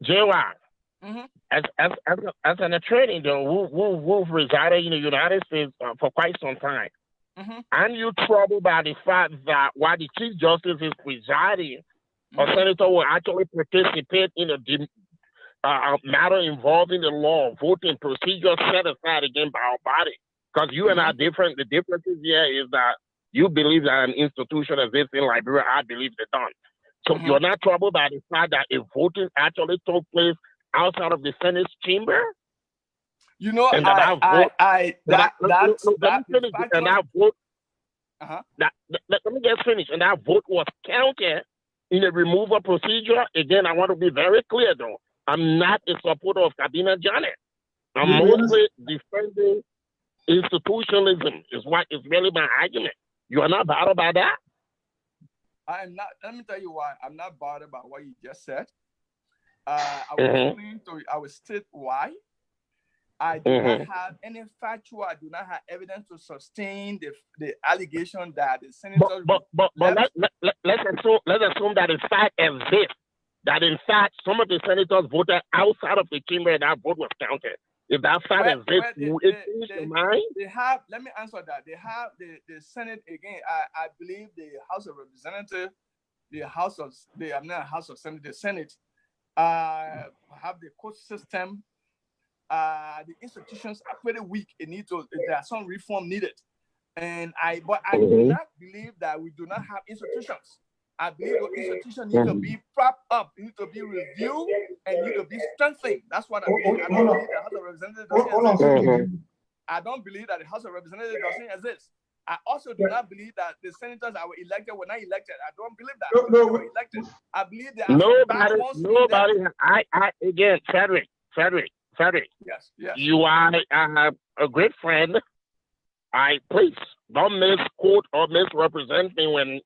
Jayweh, as an attorney, who've resided in the United States for quite some time, and you troubled by the fact that while the Chief Justice is presiding, a senator will actually participate in a matter involving the law, voting procedure set aside again by our body. Because you and I are different. The difference here is that you believe that an institution exists in Liberia. I believe they don't. So you're not troubled by the fact that a voting actually took place outside of the Senate chamber? You know, and let me just finish. And that vote was counted in a removal procedure. Again, I want to be very clear, though. I'm not a supporter of Kabina Janet. I'm mostly defending institutionalism is what is really my argument. You are not bothered by that? I'm not. Let me tell you why. I'm not bothered by what you just said. I will state why. I do not have any factual. I do not have evidence to sustain the allegation that the senators. But let's assume that in fact exists. That in fact some of the senators voted outside of the chamber and that vote was counted. If that fact exists, they have. Let me answer that. They have the Senate again. I believe the House of Representatives, the Senate have the court system. The institutions are pretty weak. There are some reform needed, but I do not believe that we do not have institutions. I believe the institutions need to be propped up, need to be reviewed, and need to be strengthened. That's what I believe. I don't believe the House of Representatives doesn't exist. I don't believe that the House of Representatives doesn't exist. I also do not believe that the senators that were elected were not elected. I don't believe that. They were elected. I believe there are nobody. Again, Frederick. Yes. You are a great friend. Please don't misquote or misrepresent me when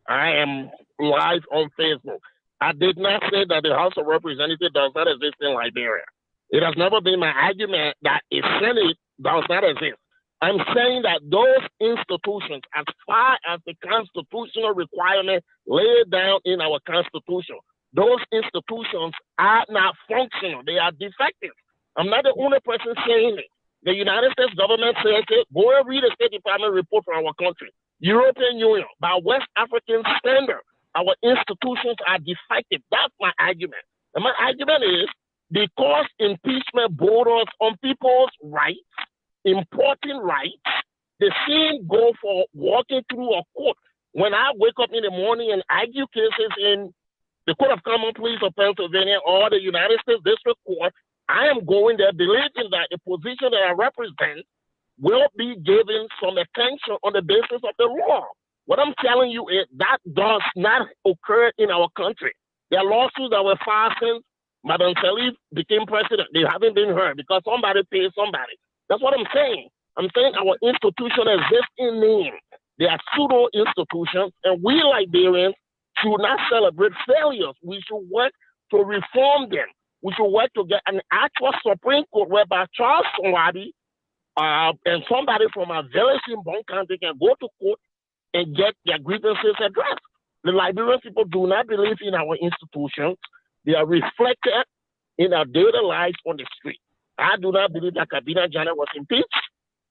I am live on Facebook. I did not say that the House of Representatives does not exist in Liberia. It has never been my argument that a Senate does not exist. I'm saying that those institutions, as far as the constitutional requirement laid down in our Constitution, those institutions are not functional. They are defective. I'm not the only person saying it. The United States government says it. Go and read the State Department report for our country. European Union, by West African standard, our institutions are defective. That's my argument. And my argument is because impeachment borders on people's rights, important rights, the same go for walking through a court. When I wake up in the morning and argue cases in the Court of Common Pleas of Pennsylvania or the United States District Court, I am going there believing that the position that I represent will be given some attention on the basis of the law. What I'm telling you is that does not occur in our country. There are lawsuits that were filed since Madam Cllr became president. They haven't been heard because somebody pays somebody. That's what I'm saying. I'm saying our institution exists in name. They are pseudo institutions, and we Liberians should not celebrate failures. We should work to reform them. We should work to get an actual Supreme Court whereby Charles Somebody and somebody from a village in Bon County can go to court and get their grievances addressed. The Liberian people do not believe in our institutions. They are reflected in our daily lives on the street. I do not believe that Kabina Janet was impeached.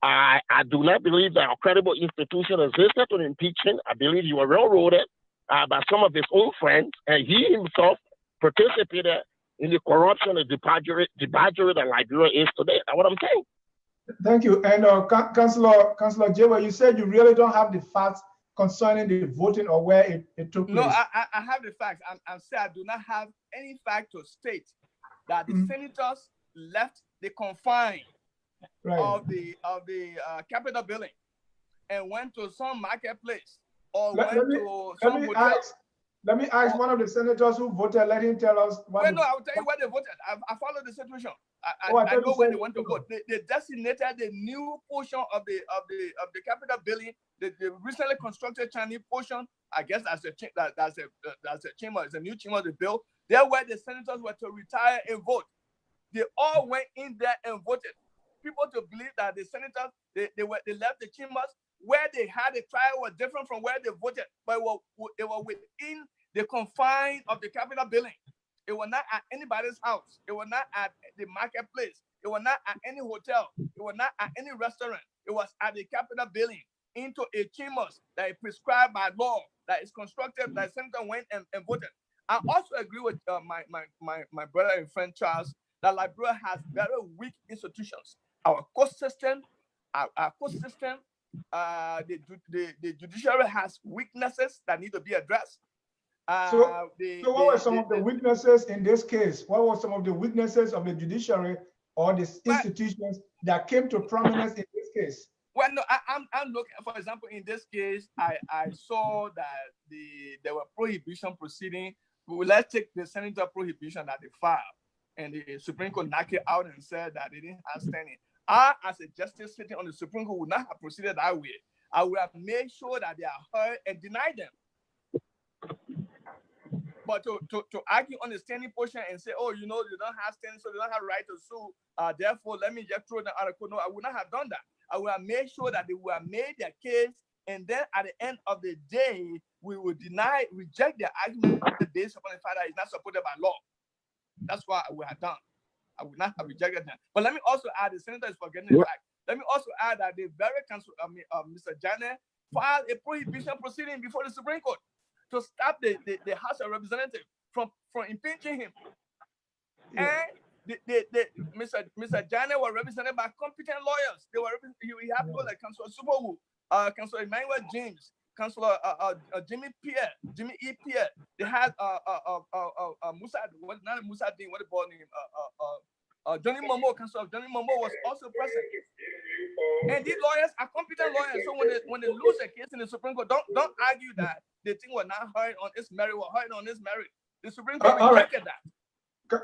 I do not believe that a credible institution existed to impeachment. I believe you were railroaded by some of his own friends, and he himself participated in the corruption and debauchery that Liberia is today. That's what I'm saying. Thank you. And Councillor Jayweh, you said you really don't have the facts concerning the voting or where it took place. No, I have the facts. I'm saying I do not have any fact to state that the senators left the confine of the Capitol building and went to some marketplace or went to some hotel. Let me ask one of the senators who voted. Let him tell us. No, I will tell you where they voted. I followed the situation. I know where they went to vote. They designated the new portion of the Capitol building, the recently constructed Chinese portion. I guess that's a chamber. It's a new chamber they built. There where the senators were to retire and vote. They all went in there and voted. People to believe that the senators they left the chambers where they had a trial was different from where they voted, but it was within the confines of the Capitol building. It was not at anybody's house. It was not at the marketplace. It was not at any hotel. It was not at any restaurant. It was at the Capitol building into a chambers that is prescribed by law, that is constructed, that senator went and voted. I also agree with my brother and friend Charles that Liberia has very weak institutions. Our court system, the judiciary has weaknesses that need to be addressed. So what were some of the weaknesses in this case? What were some of the weaknesses of the judiciary or the institutions that came to prominence in this case? Well, no, I'm looking, for example, in this case, I saw that there were prohibition proceedings. Let's take the senator prohibition that they filed, and the Supreme Court knocked it out and said that they didn't have standing. I, as a justice sitting on the Supreme Court, would not have proceeded that way. I would have made sure that they are heard and denied them. But to argue on the standing portion and say, oh, you know, they don't have standing, so they don't have right to sue, therefore, let me just throw them out of court. No, I would not have done that. I would have made sure that they would have made their case, and then at the end of the day, we would reject their argument based upon the fact that it's not supported by law. That's what I would have done. I would not have rejected them. But let me also add, the senator is forgetting the fact. Let me also add that the very council, Mr. Jayweh, filed a prohibition proceeding before the Supreme Court to stop the House of Representatives from impeaching him. And Mr. Jayweh was represented by competent lawyers. They were he had people like Councilor Superwood, Councilor Emmanuel James, Councilor Jimmy E. Pierre. They had Musa, not Musa Dean, what the boy name? Johnny Momo, Councilor Johnny Momo was also present. And these lawyers are competent lawyers. So when they lose a case in the Supreme Court, don't argue that the thing was not heard on its merit or heard on its merit. The Supreme Court rejected that.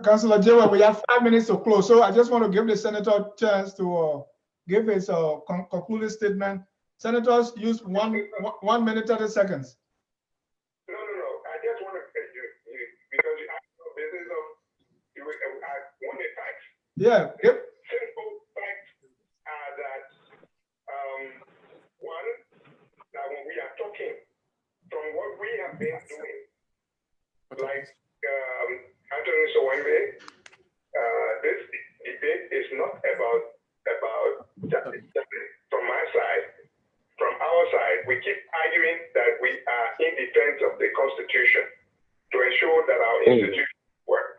Councilor Jayweh, we have 5 minutes to close. So I just want to give the senator a chance to give his concluding statement. Senators use 1 minute, 30 seconds. No. I just want to because you asked the basis of I want the facts. Yeah. Yep. Simple facts are that one, that when we are talking from what we have been doing, like Anthony Jayweh, this debate is not about from my side. From our side, we keep arguing that we are in defense of the Constitution to ensure that our institutions work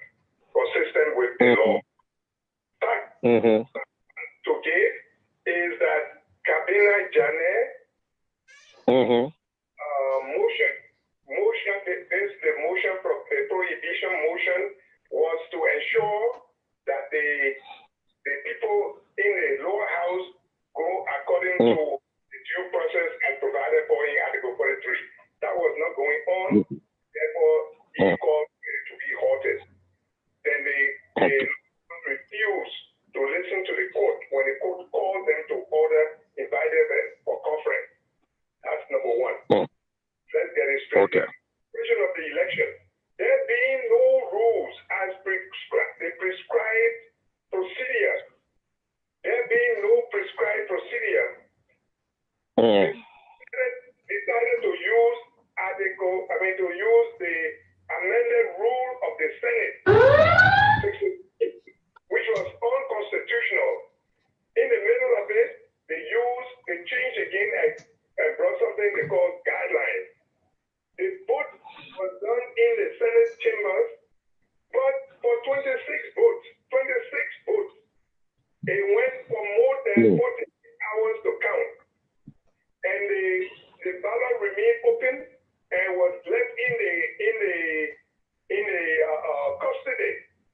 consistent with the law. Fact to give is that Kabila Jané the motion from the prohibition motion was to ensure that the people in the lower house go according to due process and provided for in Article 43. That was not going on. Therefore, he called it to be halted. Then they refused to listen to the court when the court called them to order, invited them for conference. That's number one. Let's get it straight. Okay. Question of the election. There being no rules as the prescribed procedure. There being no prescribed procedure. Decided to use the amended rule of the Senate, which was unconstitutional. In the middle of it, they they changed again and brought something they call guidelines. The vote was done in the Senate chambers, but for 26 votes, it went for more than 40 hours to count. And the ballot remained open and was left in the custody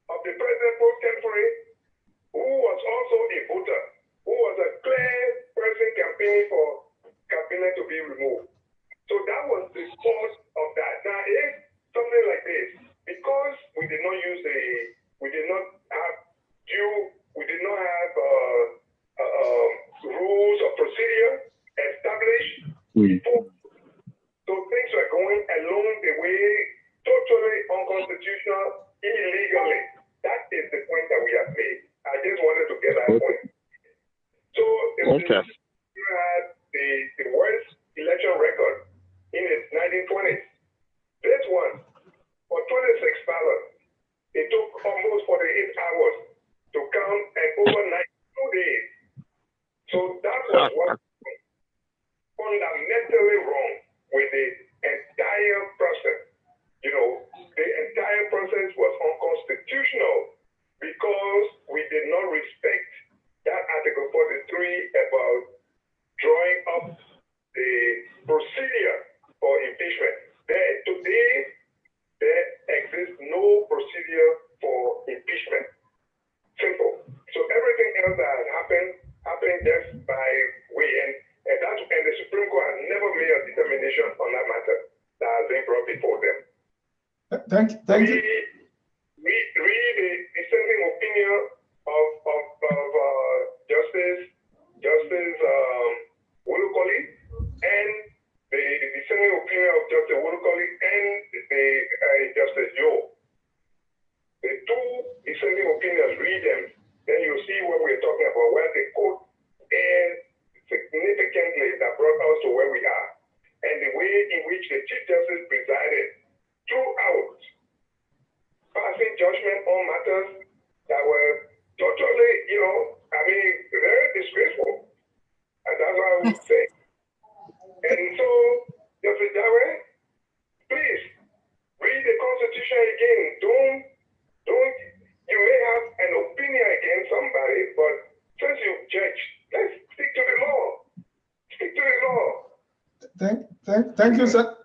of the president pro tempore, who was also a voter, who was a clear person campaigning for cabinet to be removed. So that was the cause of that. Now, if something like this, because we did not have rules of procedure established before, so things were going along the way, totally unconstitutional, illegally. That is the point that we have made. I just wanted to get that point. So you had the worst election record in the 1920s. This one, for 26 ballots, it took almost 48 hours to count and overnight 2 days. So that was what was fundamentally wrong with the entire process. You know, the entire process was unconstitutional because we did not respect that Article 43 about drawing up the procedure for impeachment. Today, there exists no procedure for impeachment. Simple. So everything else that has happened just by way, and the Supreme Court has never made a determination on that matter that has been brought before them. Thank you. Read the dissenting opinion of Justice Wolukoli and the dissenting opinion of Justice Wolukoli and Justice Joe. The two dissenting opinions, read them, then you'll see what we're talking about, where the court erred significantly that brought us to where we are, and the way in which the Chief Justice presided throughout, passing judgment on matters that were totally, very disgraceful. And that's what I would say. And so, Justice Jayweh, please read the Constitution again. Don't. You may have an opinion against somebody, but since you've judged, let's stick to the law. Stick to the law.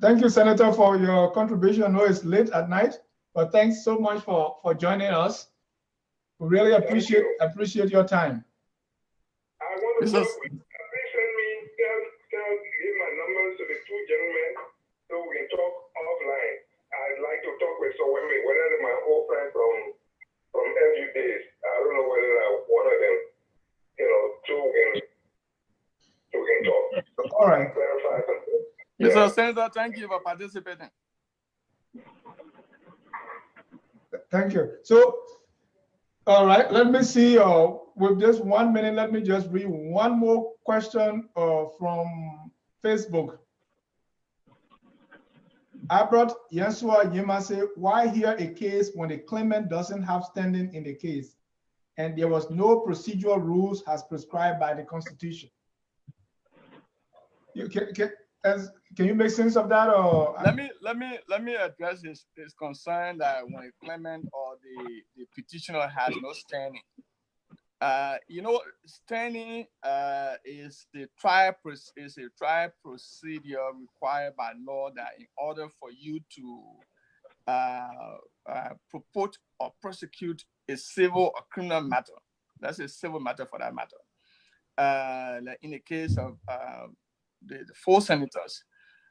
Thank you, Senator, for your contribution. I know it's late at night, but thanks so much for joining us. We really appreciate your time. I want to talk with, please send me, give my numbers to the two gentlemen so we can talk offline. I'd like to talk with whether they're my old friend from FU days. I don't know whether one of them, two can talk. All right. Clarify something. Yes, sir, Senator, thank you for participating. Thank you. So, all right, let me see. With just 1 minute, let me just read one more question from Facebook. Abrat Yensua Yemase, why hear a case when the claimant doesn't have standing in the case and there was no procedural rules as prescribed by the Constitution? Can you make sense of that? Or let me address his concern that when a claimant or the petitioner has no standing. Standing is a trial procedure required by law that in order for you to purport or prosecute a civil or criminal matter, that's a civil matter for that matter. Like in the case of the 4 senators,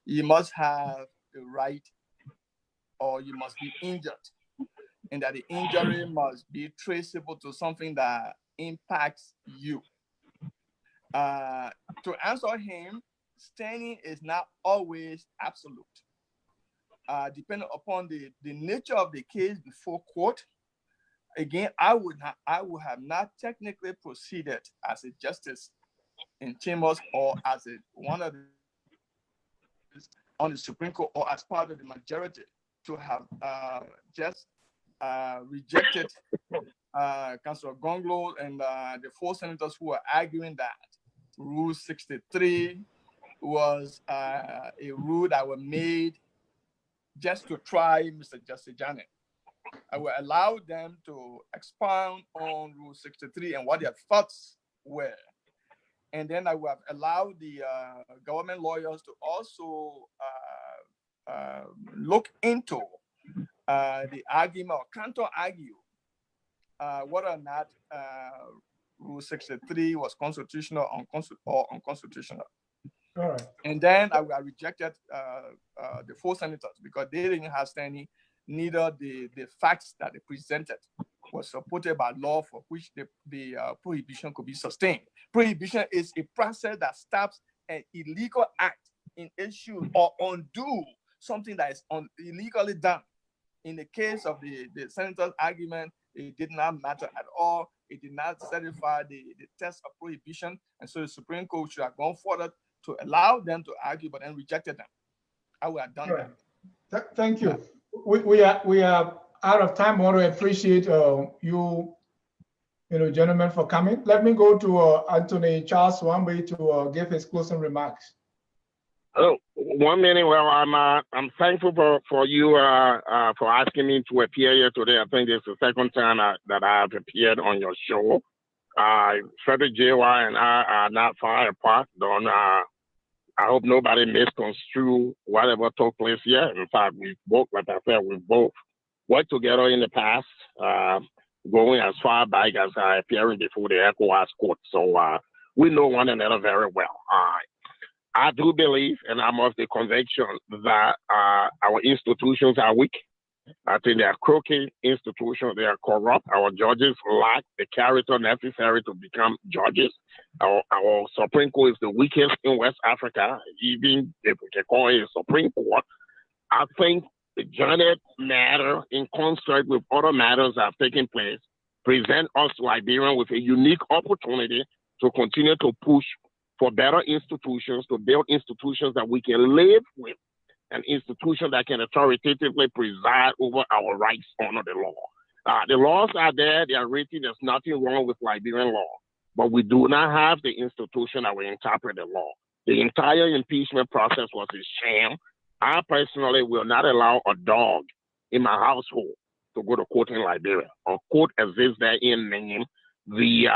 you must have the right or you must be injured, and that the injury must be traceable to something that impacts you. To answer him, standing is not always absolute. Depending upon the nature of the case before court, again, I would have not technically proceeded as a justice in chambers or as one of the on the Supreme Court or as part of the majority to have just rejected Councilor Gonglo and the 4 senators who are arguing that Rule 63 was a rule that was made just to try Mr. Justice Janet. I will allow them to expound on Rule 63 and what their thoughts were. And then I will have allowed the government lawyers to also look into the argument or counter-argue whether or not Rule 63 was constitutional or unconstitutional. All right. And then I rejected the 4 senators because they didn't have standing. Neither the facts that they presented was supported by law for which the prohibition could be sustained. Prohibition is a process that stops an illegal act in issue or undo something that is illegally done. In the case of the senator's argument, it did not matter at all. It did not satisfy the test of prohibition. And so the Supreme Court should have gone further to allow them to argue, but then rejected them. I would have done that. Thank you. We are out of time. I want to appreciate you gentlemen, for coming. Let me go to Anthony Charles Wambe to give his closing remarks. Oh, 1 minute. Well, I'm thankful for you for asking me to appear here today. I think this is the second time that I have appeared on your show. Frederick, Jayweh, and I are not far apart. I hope nobody misconstrue whatever took place here. In fact, we both, like I said, we both worked together in the past, going as far back as appearing before the ECOWAS court. So we know one another very well. I do believe, and I'm of the conviction, that our institutions are weak. I think they are crooked institutions. They are corrupt. Our judges lack the character necessary to become judges. Our Supreme Court is the weakest in West Africa, even if we can call it a Supreme Court. I think the Janet matter, in concert with other matters that have taken place, present us Liberians with a unique opportunity to continue to push for better institutions, to build institutions that we can live with, an institution that can authoritatively preside over our rights under the law. The laws are there, they are written, there's nothing wrong with Liberian law, but we do not have the institution that will interpret the law. The entire impeachment process was a sham. I personally will not allow a dog in my household to go to court in Liberia. A court exists there in name. The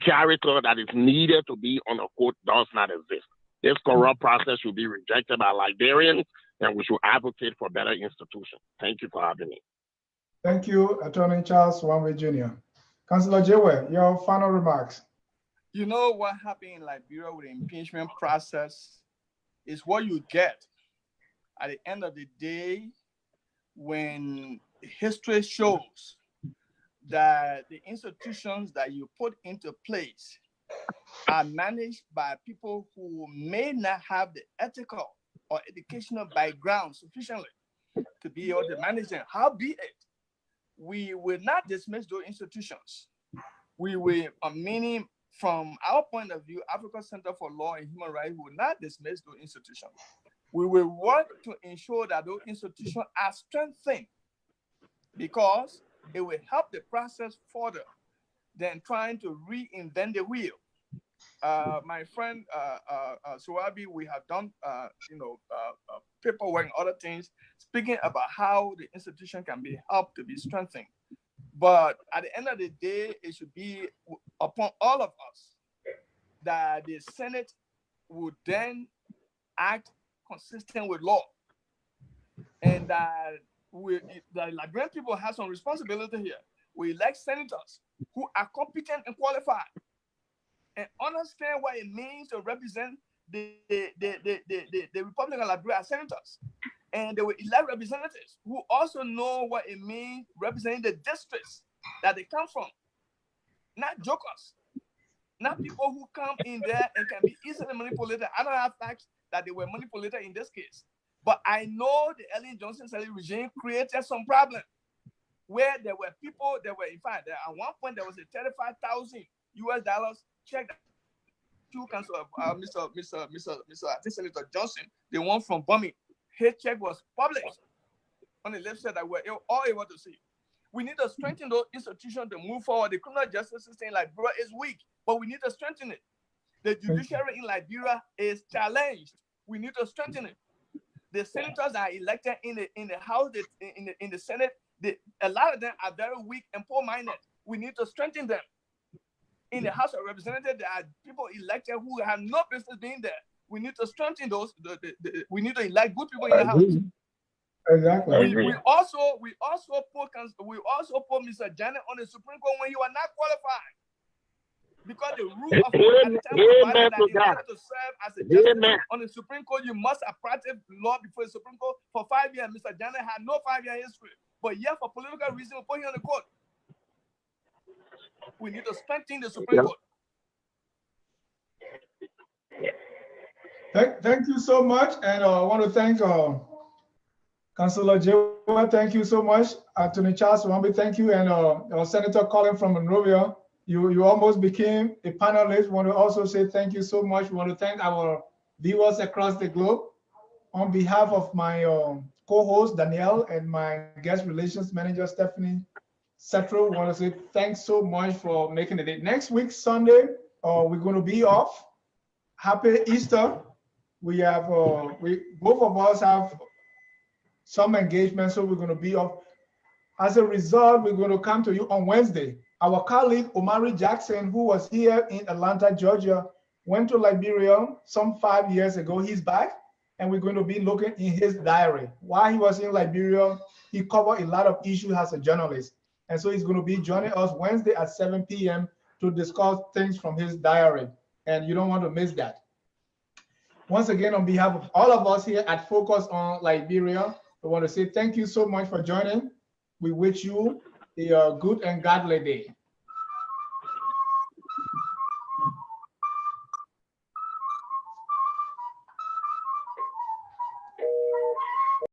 character that is needed to be on a court does not exist. This corrupt process should be rejected by Liberians, and we should advocate for better institutions. Thank you for having me. Thank you, Attorney Charles Wambe Jr. Councillor Jayweh, your final remarks. You know what happened in Liberia with the impeachment process is what you get at the end of the day when history shows that the institutions that you put into place are managed by people who may not have the ethical or educational background sufficiently to be able to manage them. Howbeit, we will not dismiss those institutions. We will, meaning from our point of view, Africa Center for Law and Human Rights will not dismiss those institutions. We will work to ensure that those institutions are strengthened because it will help the process further than trying to reinvent the wheel. My friend Suwabi, we have done paperwork and other things speaking about how the institution can be helped to be strengthened. But at the end of the day, it should be upon all of us that the Senate would then act consistent with law, and that the Liberian people have some responsibility here. We elect senators who are competent and qualified and understand what it means to represent the Republic of Liberia as senators. And they will elect representatives who also know what it means representing the districts that they come from. Not jokers, not people who come in there and can be easily manipulated. I don't have facts that they were manipulated in this case. But I know the Ellen Johnson-Sirleaf regime created some problem where there were people that were, in fact, at one point there was a $35,000 check to Council of Mr. Senator Johnson, the one from Bummy. His check was published on the left side that we're all able to see. We need to strengthen those institutions to move forward. The criminal justice system in Liberia is weak, but we need to strengthen it. The judiciary in Liberia is challenged. We need to strengthen it. The senators are elected in the House, in the Senate. A lot of them are very weak and poor-minded. We need to strengthen them. In the House of Representatives, there are people elected who have no business being there. We need to strengthen those. We need to elect good people in the House. Exactly. We also put Mr. Janet on the Supreme Court when you are not qualified. Because the rule of law at the time provided that in order to serve as a justice on the Supreme Court, you must have practiced law before the Supreme Court for 5 years. Mr. Janet had no 5-year history. But yet, for political reasons, we put him on the court. We need to strengthen the Supreme Court. Thank you so much. And I want to thank Councillor Jayweh. Thank you so much. Attorney Charles Wambi, thank you. And Senator Colin from Monrovia. You almost became a panelist. We want to also say thank you so much. We want to thank our viewers across the globe. On behalf of my co-host Danielle and my guest relations manager Stephanie Cllr, we want to say thanks so much for making the day. Next week, Sunday, we're going to be off. Happy Easter. We have both of us have some engagement, so we're going to be off. As a result, we're going to come to you on Wednesday. Our colleague Omari Jackson, who was here in Atlanta, Georgia, went to Liberia some 5 years ago. He's back, and we're going to be looking in his diary. While he was in Liberia, he covered a lot of issues as a journalist. And so he's going to be joining us Wednesday at 7 p.m. to discuss things from his diary. And you don't want to miss that. Once again, on behalf of all of us here at Focus on Liberia, I want to say thank you so much for joining. We wish you a good and godly day.